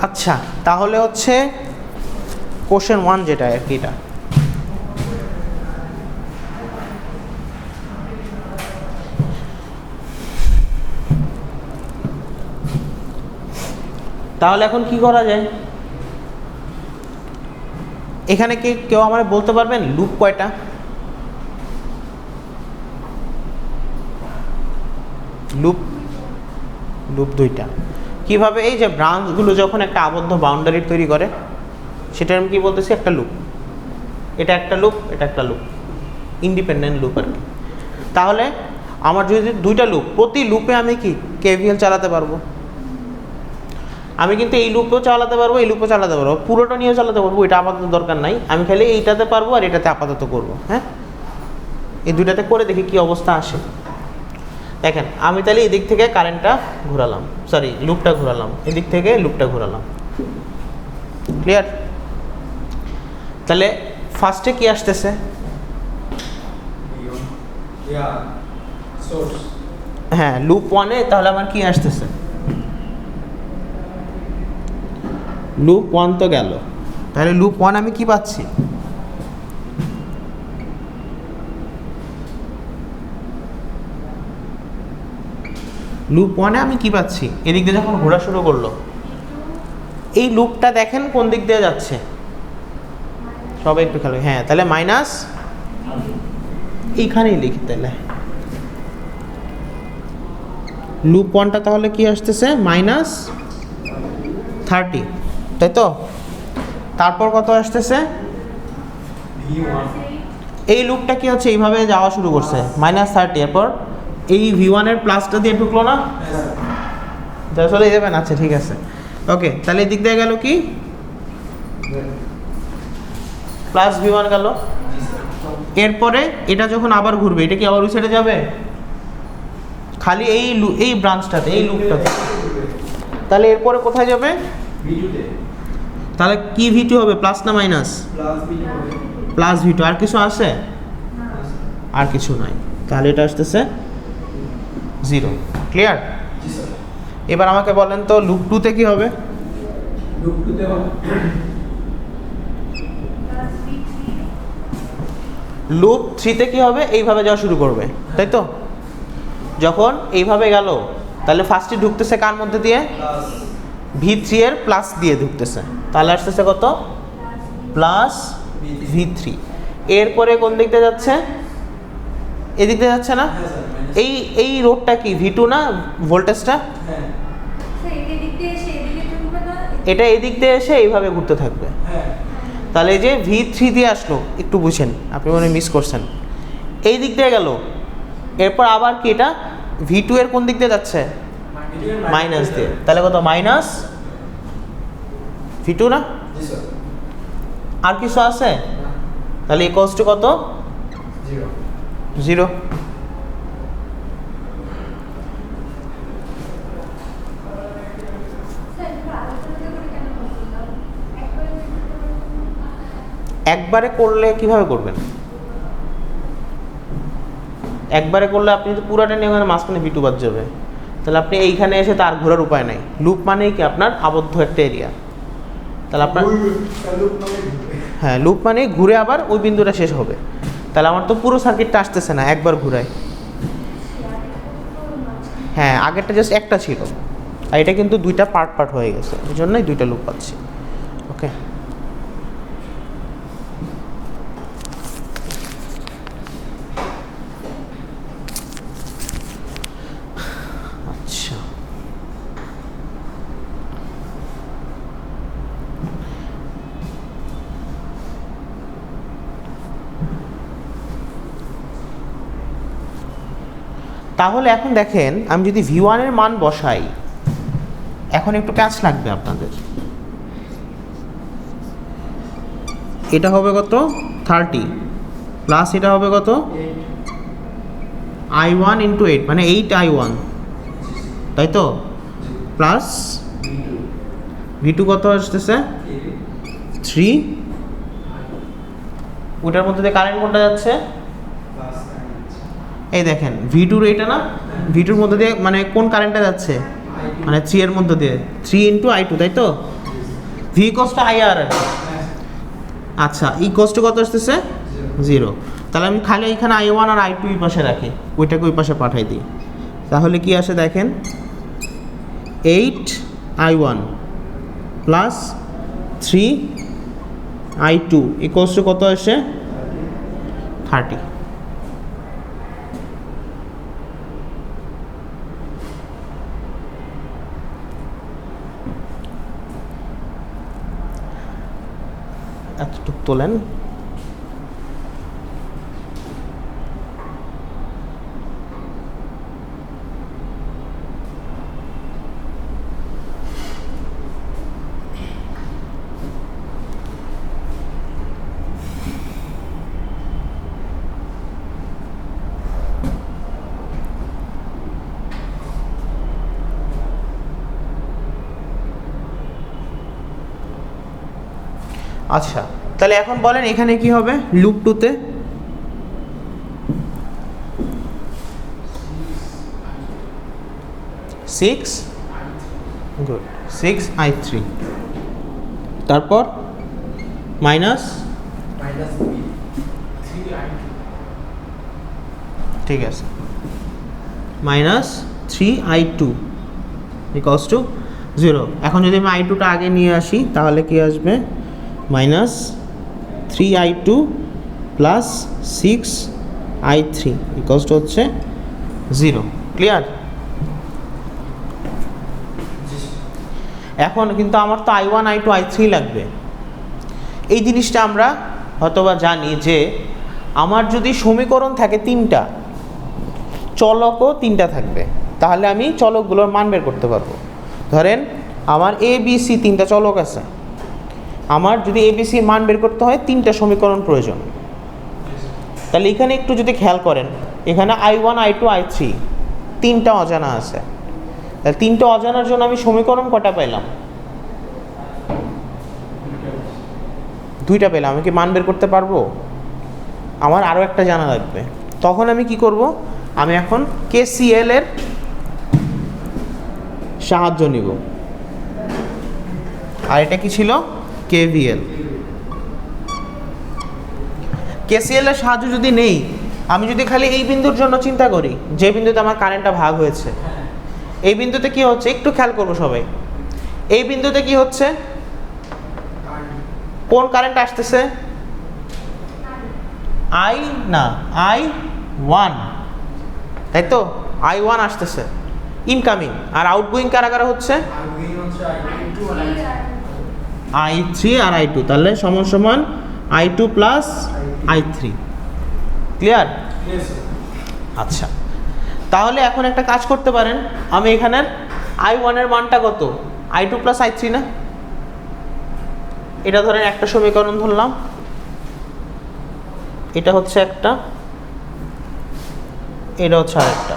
[SPEAKER 1] আচ্ছা, তাহলে হচ্ছে কোশ্চেন 1 যেটা আর কি, এটা তাহলে এখন কি করা যায়, এখানে কি কেউ আমার বলতে পারবেন লুপ কয়টা? লুপ দুইটা। কিভাবে? এই যে ব্রাঞ্চগুলো যখন একটা আবদ্ধ বাউন্ডারি তৈরি করে, সেটা আমি কি বলতেছি, একটা লুপ। এটা একটা লুপ, এটা একটা লুপ, ইন্ডিপেন্ডেন্ট লুপ আর কি। তাহলে আমার যদি দুইটা লুপ, প্রতি লুপে আমি কি কেভিএল চালাতে পারবো। আমি কিন্তু এই লুপেও চালাতে পারবো, এই লুপেও চালাতে পারবো, পুরোটা নিয়েও চালাতে পারবো, এটা আপাতত দরকার নাই। আমি খালি এইটাতে পারবো আর এটাতে আপাতত করবো। হ্যাঁ, এই দুইটাতে করে দেখি কি অবস্থা আসে। দেখেন, আমি তাহলে এদিক থেকে কারেন্টটা ঘোরালাম, সরি লুপটা ঘোরালাম, এদিক থেকে লুপটা ঘোরালাম। ক্লিয়ার? তাহলে ফার্স্টে কি আসতেছে? হ্যাঁ, লুপ 1-এ তাহলে আমার কি আসতেছে? লুপ 1 তো গেল, তাহলে লুপ 1 আমি কি পাচ্ছি? লুপ 1-এ আমি কি পাচ্ছি? এদিক দিয়ে যখন ঘোরা শুরু করলো, এই লুপটা দেখেন কোন দিক দিয়ে যাচ্ছে, সবাই একটু খেলো। হ্যাঁ, তাহলে মাইনাস, এইখানেই লিখি তাহলে লুপ 1টা তাহলে কি আসতেছে? -30, তাই তো? তারপর কত আসতেছে? এই লুপটা কি হচ্ছে, এইভাবে যাওয়া শুরু করছে -30, এরপর এই V1 এর প্লাসটা দিয়ে ঢুকলো না, চলে যাবেন। আচ্ছা, ঠিক আছে, ওকে। তাহলে এই দিক দিয়ে গেল কি, প্লাস V1 গেল। এরপরে এটা যখন আবার ঘুরবে, এটা কি আবার ওই সাইডে যাবে? খালি এই ব্রাঞ্চটাতে, এই লুপটাতে। তাহলে এরপরে কোথায় যাবে? তাহলে কি V2 হবে, প্লাস না মাইনাস? Plus V2। আর কিছু আছে? আর কিছু নাই, তাহলে এটা আসতেছে 0। ক্লিয়ার? এবার আমাকে বলেন তো লুপ 2-তে কি হবে? লুপ 3-তে কি হবে? এইভাবে যাওয়া শুরু করবে, তাই তো? যখন এইভাবে গেল, তাহলে ফার্স্টে ঢুকতেছে কার মধ্যে দিয়ে? V3 এর প্লাস দিয়ে ঢুকতেছে, তাহলে আসতেছে কত? Plus V3। এরপরে কোন দিক দিয়ে যাচ্ছে? এদিক দিয়ে যাচ্ছে না? এই রোডটা কি V2 না, ভোল্টেজটা? এটা এদিক দিয়ে এসে এইভাবে ঘুরতে থাকবে। তাহলে এই যে V3 দিয়ে আসলো, একটু বুঝেন, আপনি মনে মিস করছেন। এই দিক দিয়ে গেল, এরপর আবার কি এটা V2 এর কোন দিক দিয়ে যাচ্ছে? মাইনাস দিয়ে, তাহলে কত? মাইনাস V2 না? আর কিছু আছে? তাহলে ইকুয়ালস টু কত? 0। একবারে করলে কিভাবে করবেন? একবারে করলে আপনি তো পুরাটা নিয়ে ওখানে মাঝখানে V2 বাদ যাবে, তাহলে আপনি এইখানে এসে তার ঘোরার উপায় নাই। লুপ মানেই কি আপনার আবদ্ধ একটা এরিয়া, তাহলে আপনার হ্যাঁ লুপ মানে ঘুরে আবার ওই বিন্দুটা শেষ হবে। তাহলে আমার তো পুরো সার্কিটটা আসতেছে না, একবার ঘুরায়। হ্যাঁ আগেরটা জাস্ট একটা ছিল, আর এটা কিন্তু দুইটা পার্ট হয়ে গেছে, এই জন্যই দুইটা লুপ পাচ্ছি। ওকে, আচ্ছা তাহলে এখন দেখেন আমি যদি V1 এর মান বসাই, এখন একটু কাজ লাগবে আপনাদের। এটা হবে কত? 30 প্লাস এটা হবে কত? I1 ইন্টু 8 মানে 8I1, তাই তো? প্লাস V2 কত আসতেছে? 3। ওটার মধ্যে দিয়ে কারেন্ট কোনটা যাচ্ছে? এই দেখেন V2 এটা না, V2 মধ্যে দিয়ে মানে কোন কারেন্টটা যাচ্ছে? মানে 3 এর মধ্যে দিয়ে 3 ইন্টু I2, তাই তো? V equals to IR। আচ্ছা ইকুয়ালস টু কত আসতেছে? 0। তাহলে আমি খালি এখানে I1 আর I2 এই পাশে রাখি, ওইটাকে ওই পাশে পাঠাই দিই। তাহলে কি আসে দেখেন, 8I1 plus 3I2 equals to কত আসে? 30। এতটুক তোলেন। আচ্ছা তাহলে এখন বলেন এখানে কি হবে লুপ 2 তে? গুড 6I3, তারপর মাইনাস, ঠিক আছে, মাইনাস 3I2 ইকুয়ালস টু 0। এখন যদি আমি I2টা আগে নিয়ে আসি তাহলে কি আসবে? Minus 3I2 plus 6I3 equals to হচ্ছে 0। ক্লিয়ার? এখন কিন্তু আমার তো I1 I2 I3 লাগবে। এই জিনিসটা আমরা হয়তোবা জানি যে আমার যদি সমীকরণ থাকে 3টা, চলকও 3টা থাকবে, তাহলে আমি চলকগুলোর মান বের করতে পারবো। ধরেন আমার ABC 3টা চলক আছে, আমার যদি ABC এর মান বের করতে হয় 3টা সমীকরণ প্রয়োজন। তাহলে এখানে একটু যদি খেয়াল করেন, এখানে I1 I2 I3 3টা অজানা আছে, তাহলে 3টা অজানার জন্য আমি সমীকরণ কটা পেলাম? 2টা পেলাম। আমি কি মান বের করতে পারবো? আমার আরও একটা জানা লাগবে। তখন আমি কি করব? আমি এখন KCL এর সাহায্য নিব। আর এটা কি ছিল? KVL। KCL এর সাহায্য যদি নেই, আমি যদি খালি এই বিন্দুর জন্য চিন্তা করি, যে বিন্দুতে আমার কারেন্টটা ভাগ হয়েছে, এই বিন্দুতে কি হচ্ছে একটু খেয়াল করবো সবাই। এই বিন্দুতে কি হচ্ছে? কোন কারেন্ট আসতেছে? I1, তাই তো? I1 আসতেছে ইনকামিং, আর আউটগোয়িং কারা কারা হচ্ছে? I3 আর I2, তাহলে সমান সমান I2 প্লাস I3। ক্লিয়ার? আচ্ছা তাহলে এখন একটা কাজ করতে পারেন, আমি এখানের I1 এর মানটা কত? I2 প্লাস I3 না? এটা ধরেন একটা সমীকরণ ধরলাম। এটা হচ্ছে একটা, এটা হচ্ছে আরেকটা।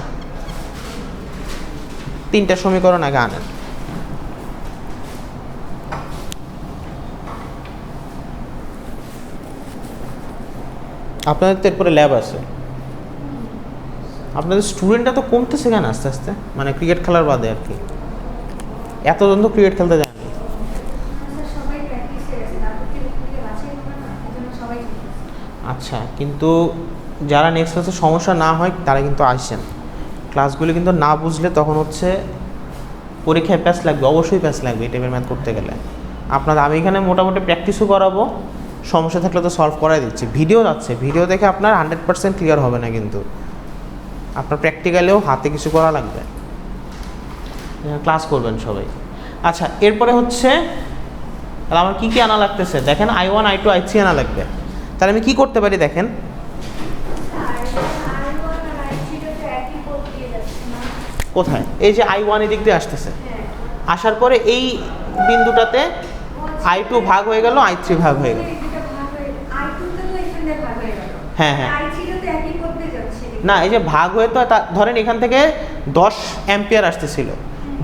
[SPEAKER 1] 3টা সমীকরণ আগে আনেন। আপনাদের তো এরপরে ল্যাব আছে। আপনাদের স্টুডেন্টরা তো কমতেছে কেন আস্তে আস্তে, মানে ক্রিকেট খেলার বাদে আর কি, এতজন তো ক্রিকেট খেলতে যায় না। আচ্ছা, কিন্তু যারা নেক্সট ক্লাসে সমস্যা না হয় তারা কিন্তু আসছেন। ক্লাসগুলি কিন্তু না বুঝলে তখন হচ্ছে পরীক্ষায় প্যাচ লাগবে, অবশ্যই প্যাচ লাগবে এই টাইপের ম্যাথ করতে গেলে। আমি এখানে মোটামুটি প্র্যাকটিসও করাবো, সমস্যা থাকলে তো সলভ করাই দিচ্ছি। ভিডিও যাচ্ছে, ভিডিও দেখে আপনার 100% ক্লিয়ার হবে না, কিন্তু আপনার প্র্যাকটিক্যালেও হাতে কিছু করা লাগবে, ক্লাস করবেন সবাই। আচ্ছা, এরপরে হচ্ছে তাহলে আমার কী কী আনা লাগতেছে দেখেন, I1 I2 I3 আনা লাগবে। তাহলে আমি কী করতে পারি দেখেন, কোথায় এই যে I1 এদিক দিয়ে আসতেছে, আসার পরে এই বিন্দুটাতে I2 ভাগ হয়ে গেল, I3 ভাগ হয়ে গেল। হ্যাঁ হ্যাঁ, না এই যে ভাগ হয়ে তো ধরেন এখান থেকে 10 অ্যাম্পিয়ার আসতেছিল,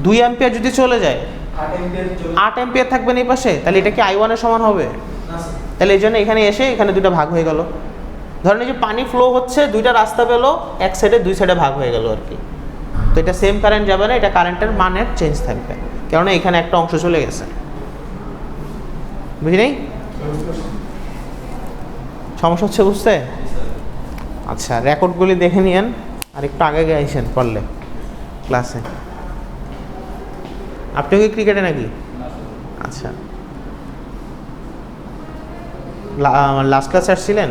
[SPEAKER 1] 2 অ্যাম্পিয়ার যদি চলে যায় 8 অ্যাম্পিয়ার থাকবে না এই পাশে, তাহলে এটা কি I1 এর সমান হবে? তাহলে এই জন্য এখানে এসে এখানে দুটো ভাগ হয়ে গেল। ধরেন এই যে পানি ফ্লো হচ্ছে, দুইটা রাস্তা পেলো, এক সাইডে 2 সাইডে ভাগ হয়ে গেল আর কি। তো এটা সেম কারেন্ট যাবে না, এটা কারেন্টের মানের চেঞ্জ থাকবে, কেননা এখানে একটা অংশ চলে গেছে। বুঝলি সমস্যা হচ্ছে বুঝতে? আচ্ছা, রেকর্ডগুলি দেখে নিয়েন আর একটু আগে গেছেন পড়লে ক্লাসে। আপনিও কি ক্রিকেটে নাকি? আচ্ছা, লাস্ট ক্লাসে আসছিলেন?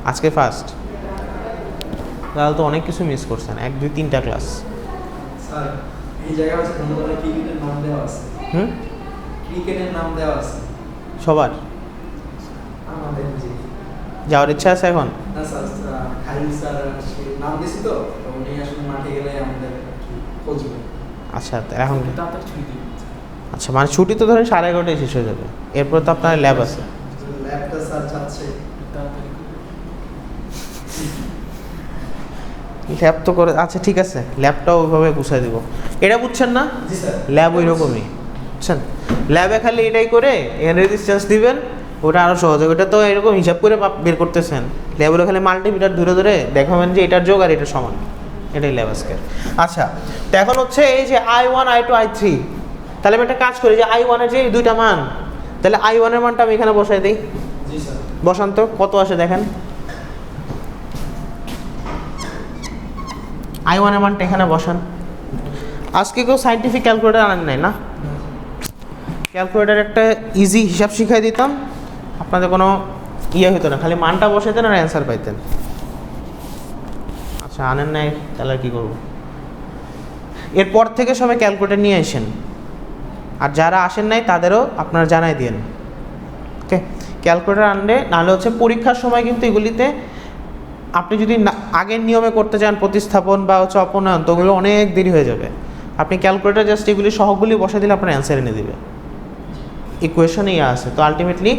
[SPEAKER 1] আজকে ফার্স্ট? তাহলে তো অনেক কিছু মিস করছেন, 1 2 3টা ক্লাস।
[SPEAKER 2] স্যার এই জায়গায় আছে ধন্যবাদ, ক্রিকেটের নাম দেওয়া আছে। ক্রিকেটের নাম দেওয়া আছে
[SPEAKER 1] সবার?
[SPEAKER 2] আমাদের জি।
[SPEAKER 1] যাওয়ার ইচ্ছা আছে এখন?
[SPEAKER 2] না স্যার, খালিদ স্যার নাম দিছি তো, উনি আসলে মাঠে গেলে আমাদের খুঁজবে।
[SPEAKER 1] আচ্ছা, এখন আচ্ছা, মানে ছুটি তো ধরেন 11:30 শেষ হয়ে যাবে, এরপর তো আপনার ল্যাব আছে।
[SPEAKER 2] ল্যাবটা স্যার চাচ্ছে
[SPEAKER 1] ল্যাব তো করে, আচ্ছা ঠিক আছে, ল্যাবটাও ওইভাবে গুছিয়ে দিব। এটা বুঝছেন না?
[SPEAKER 2] জি স্যার।
[SPEAKER 1] ল্যাব ওই রকমই বুঝছেন, ল্যাবে খালি এটাই করে এখানে রেজিস্ট্যান্স দিবেন, ওটা আরও সহজ হবে। ওটা তো এরকম হিসাব করে বের করতেছেন, ল্যাবগুলো খালি মাল্টিমিটার ধরে ধরে দেখাবেন যে এটার যোগ আর এটার সমান, এটাই ল্যাব আজকের। আচ্ছা, তো এখন হচ্ছে এই যে I1 I2 I3, তাহলে আমি একটা কাজ করি যে I1 এর যে এই দুইটা মান, তাহলে I1 এর মানটা আমি এখানে বসাই দিই।
[SPEAKER 2] জি স্যার।
[SPEAKER 1] বসান তো কত আসে দেখেন, I1 এর মানটা এখানে বসান। আজকে কেউ সাইন্টিফিক ক্যালকুলেটর আনেন নাই না? ক্যালকুলেটর একটা ইজি হিসাব শিখাই দিতাম, আপনাদের কোনো ইয়ে হতো না, খালি মানটা বসাইতেন আর অ্যান্সার পাইতেন। আচ্ছা, আনেন নাই তাহলে আর কী করবো? এরপর থেকে সবাই ক্যালকুলেটর নিয়ে আসেন, আর যারা আসেন নাই তাদেরও আপনারা জানাই দিন। ওকে, ক্যালকুলেটর আনলে, নাহলে হচ্ছে পরীক্ষার সময় কিন্তু এগুলিতে আপনি যদি আগের নিয়মে করতে চান প্রতিস্থাপন বা হচ্ছে অপনয়ন, তো ওগুলো অনেক দেরি হয়ে যাবে। আপনি ক্যালকুলেটর জাস্ট এগুলি সহগুলি বসে দিলে আপনার অ্যান্সার এনে দেবে, ইকুয়েশন ইয়ে আছে। তো আলটিমেটলি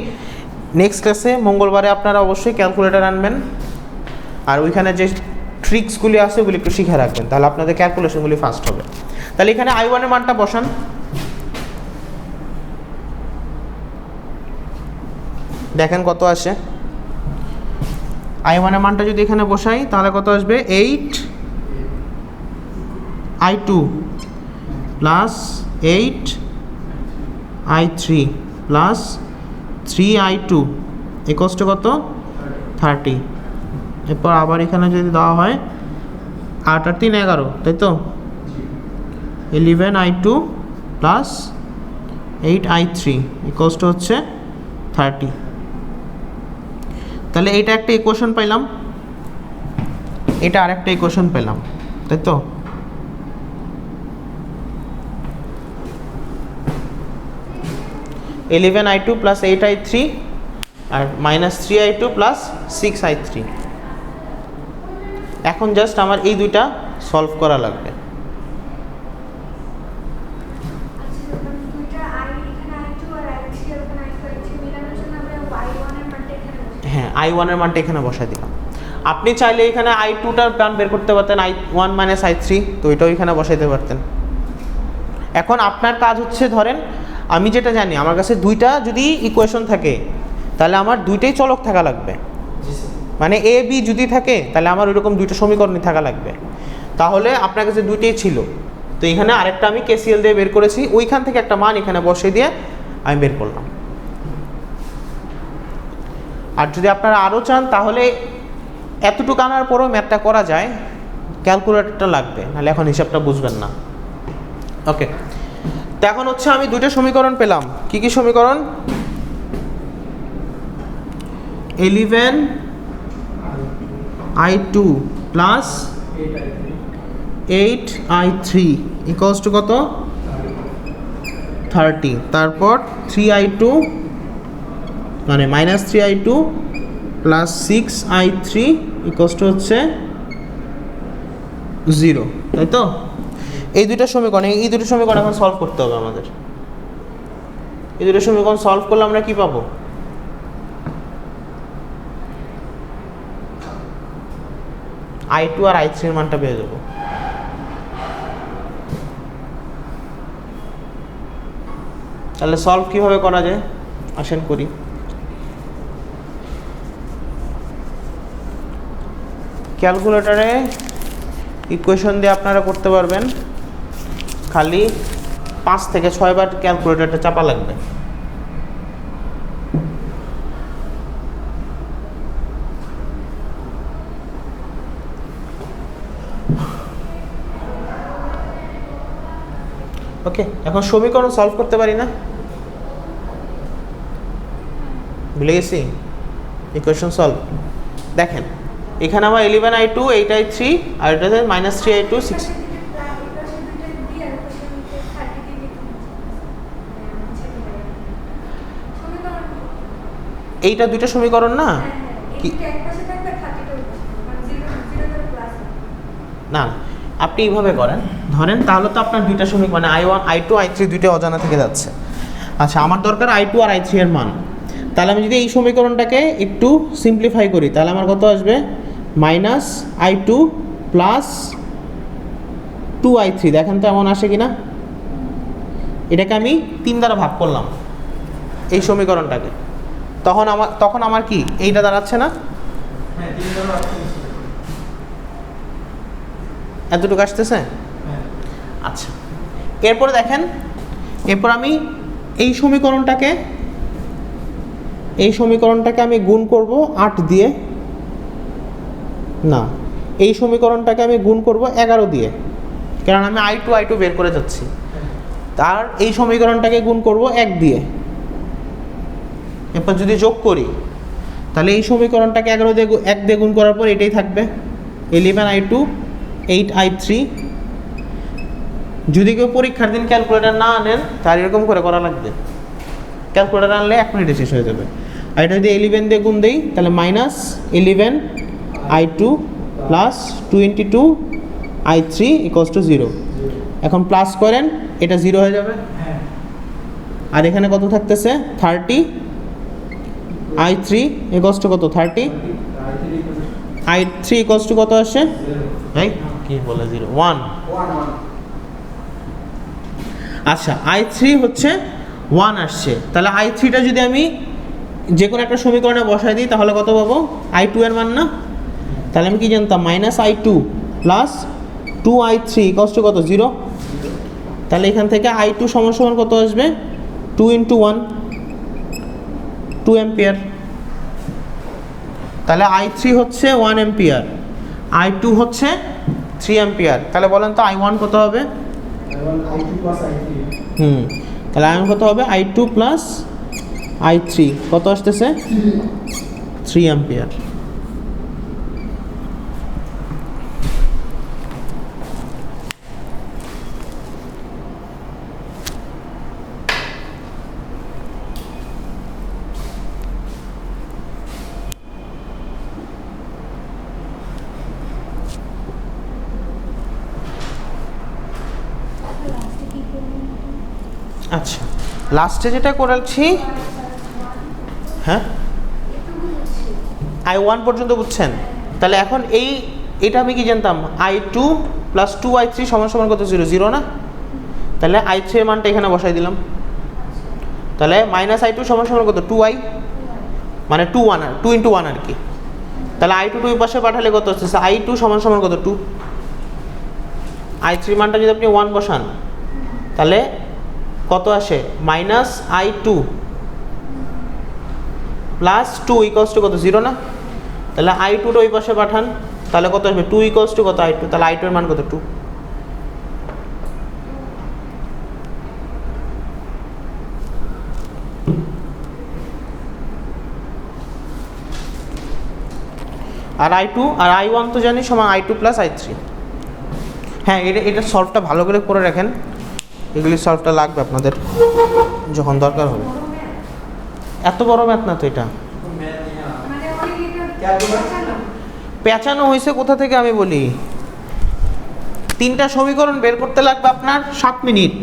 [SPEAKER 1] নেক্সট ক্লাসে মঙ্গলবারে আপনারা অবশ্যই ক্যালকুলেটর আনবেন, আর ওইখানে যে ট্রিক্সগুলি আছে ওগুলি একটু শিখে রাখবেন, তাহলে আপনাদের ক্যালকুলেশনগুলি ফাস্ট হবে। তাহলে এখানে I1 এর মানটা বসান। দেখেন কত আসে। I1 এর মানটা যদি এখানে বসাই তাহলে কত আসবে, 8 I2 plus 8 I3 plus 3 I2 equals to কত, 30। এরপর আবার এখানে যদি দেওয়া হয় 8 আর 3 11, তাই তো 11 I2 plus 8 I3 equals to হচ্ছে 30। তাহলে এটা একটা ইকুয়েশন পেলাম, এটা আরেকটা ইকুয়েশন পেলাম, তাই তো? (11 I2 + 8 I3 আর -3 I2 + 6 I3। এখন জাস্ট আমার এই দুইটা সলভ করা লাগবে। I1 এর মানটা এখানে বসাই দিলাম। আপনি চাইলে এখানে I2টার মান বের করতে পারতেন, I1 মাইনাস I3, তো এটাও এখানে বসাইতে পারতেন। এখন আপনার কাজ হচ্ছে, ধরেন আমি যেটা জানি, আমার কাছে দুইটা যদি ইকুয়েশন থাকে তাহলে আমার দুইটাই চলক থাকা লাগবে। মানে এ বি যদি থাকে তাহলে আমার ওইরকম দুইটা সমীকরণই থাকা লাগবে। তাহলে আপনার কাছে দুইটাই ছিল, তো এখানে আরেকটা আমি কেসিএল দিয়ে বের করেছি, ওইখান থেকে একটা মান এখানে বসিয়ে দিয়ে আমি বের করলাম। আর যদি আপনারা আরও চান তাহলে এতটুকু আনার পরেও ম্যাথটা করা যায়, ক্যালকুলেটরটা লাগবে, নাহলে এখন হিসাবটা বুঝবেন না। ওকে, তো এখন হচ্ছে আমি দুইটা সমীকরণ পেলাম। কি কি সমীকরণ? 11I2 plus 8I3 equals to কত? 30। তারপর 3I2 মানে minus 3I2 plus 6I3 equals to হচ্ছে 0, তাই তো? এই দুইটা সমীকরণ এখন সলভ করতে হবে আমাদের। এই দুটো সমীকরণ সলভ করলে আমরা কি পাবো? I2 আর I3 এর মানটা পেয়ে যাবো। তাহলে সলভ কিভাবে করা যায় আসেন করি। ক্যালকুলেটরে ইকুয়েশন দিয়ে আপনারা করতে পারবেন, খালি 5 থেকে 6 বার ক্যালকুলেটরটা চাপা লাগবে। ওকে, এখন সমীকরণ সলভ করতে পারি না, ভুলে গেছি। ইকুয়েশন সলভ দেখেন, এখানে আমার 11I2 8I3 আর এটা মাইনাস 3I2 6। এইটা দুইটা সমীকরণ না কি? না, আপনি এইভাবে করেন, ধরেন তাহলে তো আপনার দুইটা সমীকরণ মানে I1 I2 I3 দুইটা অজানা থেকে যাচ্ছে। আচ্ছা, আমার দরকার I2 আর I3 এর মান। তাহলে আমি যদি এই সমীকরণটাকে একটু সিম্পলিফাই করি তাহলে আমার কত আসবে? Minus I2 plus 2I3। দেখেন তো এমন আসে কিনা। এটাকে আমি 3 দ্বারা ভাগ করলাম এই সমীকরণটাকে, তখন আমার কি এইটা দাঁড়াচ্ছে না? এতটুকু আসতেছে? আচ্ছা, এরপরে দেখেন, এরপর আমি এই সমীকরণটাকে আমি গুণ করব 8 দিয়ে, না এই সমীকরণটাকে আমি গুণ করব 11 দিয়ে, কারণ আমি I2 বের করে যাচ্ছি। তার এই সমীকরণটাকে গুণ করব 1 দিয়ে। এরপর যদি যোগ করি তাহলে এই সমীকরণটাকে 11 দিয়ে 1 দিয়ে গুণ করার পর এটাই থাকবে 11I2 8I3। যদি কেউ পরীক্ষার দিন ক্যালকুলেটর না আনেন তার এরকম করে করা লাগবে, ক্যালকুলেটর আনলে 1 মিনিটে শেষ হয়ে যাবে। আর এটা যদি 11 দিয়ে গুণ দেই তাহলে minus 11I2 plus 22I3 equals to 0। এখন প্লাস করেন, এটা 0 হয়ে যাবে। আর এখানে কত থাকতেছে? 30I3 ইকুয়ালস টু কত? 30। I3 ইকুয়ালস টু কত আসে? ভাই কি বলে 0 1। আচ্ছা, I3 হচ্ছে 1 আসছে। তাহলে I3টা যদি আমি যে কোনো একটা সমীকরণে বসাই দিই তাহলে কত পাবো? I2 এর মান না? তাহলে আমি কি জানতাম? Minus I2 plus 2I3 equals to কত? 0। তাহলে এখান থেকে I2 সমান কত আসবে? 2 × 1 2 অ্যাম্পিয়ার। তাহলে I3 হচ্ছে 1 অ্যাম্পিয়ার, I2 হচ্ছে 3 অ্যাম্পিয়ার। তাহলে বলেন তো I1 কত হবে? তাহলে I1 কত হবে? I2 প্লাস I3 কত আসতেছে? 3 অ্যাম্পিয়ার। আচ্ছা, লাস্টে যেটা করেছি, হ্যাঁ I1 পর্যন্ত বুঝছেন? তাহলে এখন এটা আমি কি জানতাম, I2 প্লাস 2I3 সমান সমান কত, 0 0 না? তাহলে I3 এর মানটা এখানে বসাই দিলাম। তাহলে মাইনাস I2 সমান সমান কত, 2I, মানে 2 × 1 আর কি। তাহলে I2 2 পাশে পাঠালে কত হচ্ছে, I2 সমান সমান কত, 2। I3 মানটা যদি আপনি 1 বসান তাহলে কত আসে, minus I2 plus 2 equals to কত, 0 না? তাহলে I2টা ওই পাশে পাঠান, তাহলে কত আসবে, 2 ইকুয়ালস টু কত, I2। তাহলে I2 এর মান কত, 2। আর I2 আর I1 তো জানি সমান I2 প্লাস I3। হ্যাঁ, এটা সলভটা ভালো করে রাখেন, এগুলি সলভটা লাগবে আপনাদের যখন দরকার হবে। এত বড় ম্যাথ না তো এটা, পেঁচানো হয়েছে কোথা থেকে আমি বলি। 3টা সমীকরণ বের করতে লাগবে আপনার 7 মিনিট,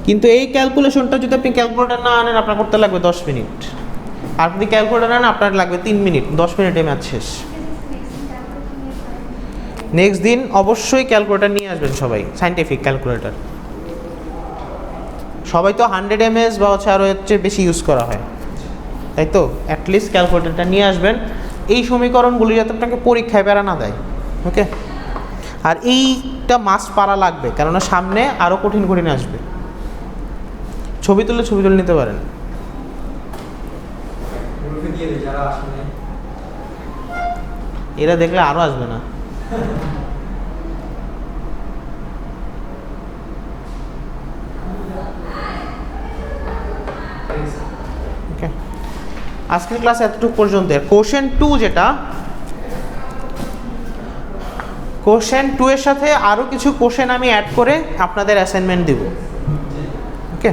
[SPEAKER 1] কিন্তু এই ক্যালকুলেশনটা যদি আপনি ক্যালকুলেটর না আনেন আপনার করতে লাগবে 10 মিনিট। আর যদি ক্যালকুলেটর আনেন আপনার লাগবে 3 মিনিট, 10 মিনিটে ম্যাথ শেষ। নেক্সট দিন অবশ্যই ক্যালকুলেটর নিয়ে আসবেন সবাই, সায়েন্টিফিক ক্যালকুলেটর। সবাই তো 100 mAh বা আরও হচ্ছে বেশি ইউজ করা হয়, তাই তো? অ্যাটলিস্ট ক্যালকুলেটরটা নিয়ে আসবেন, এই সমীকরণগুলি যাতে আপনাকে পরীক্ষায় প্যারা না দেয়। ওকে, আর এইটা মাস্ট পারা লাগবে, কেননা সামনে আরও কঠিন আসবে। ছবি তুলে নিতে পারেন। এরা দেখলে আরও আসবে না। ওকে, আজকের ক্লাস এতটুকু পর্যন্ত। কোশ্চেন 2 যেটা, কোশ্চেন 2 এর সাথে আরও কিছু কোশ্চেন আমি অ্যাড করে আপনাদের অ্যাসাইনমেন্ট দিব। ওকে।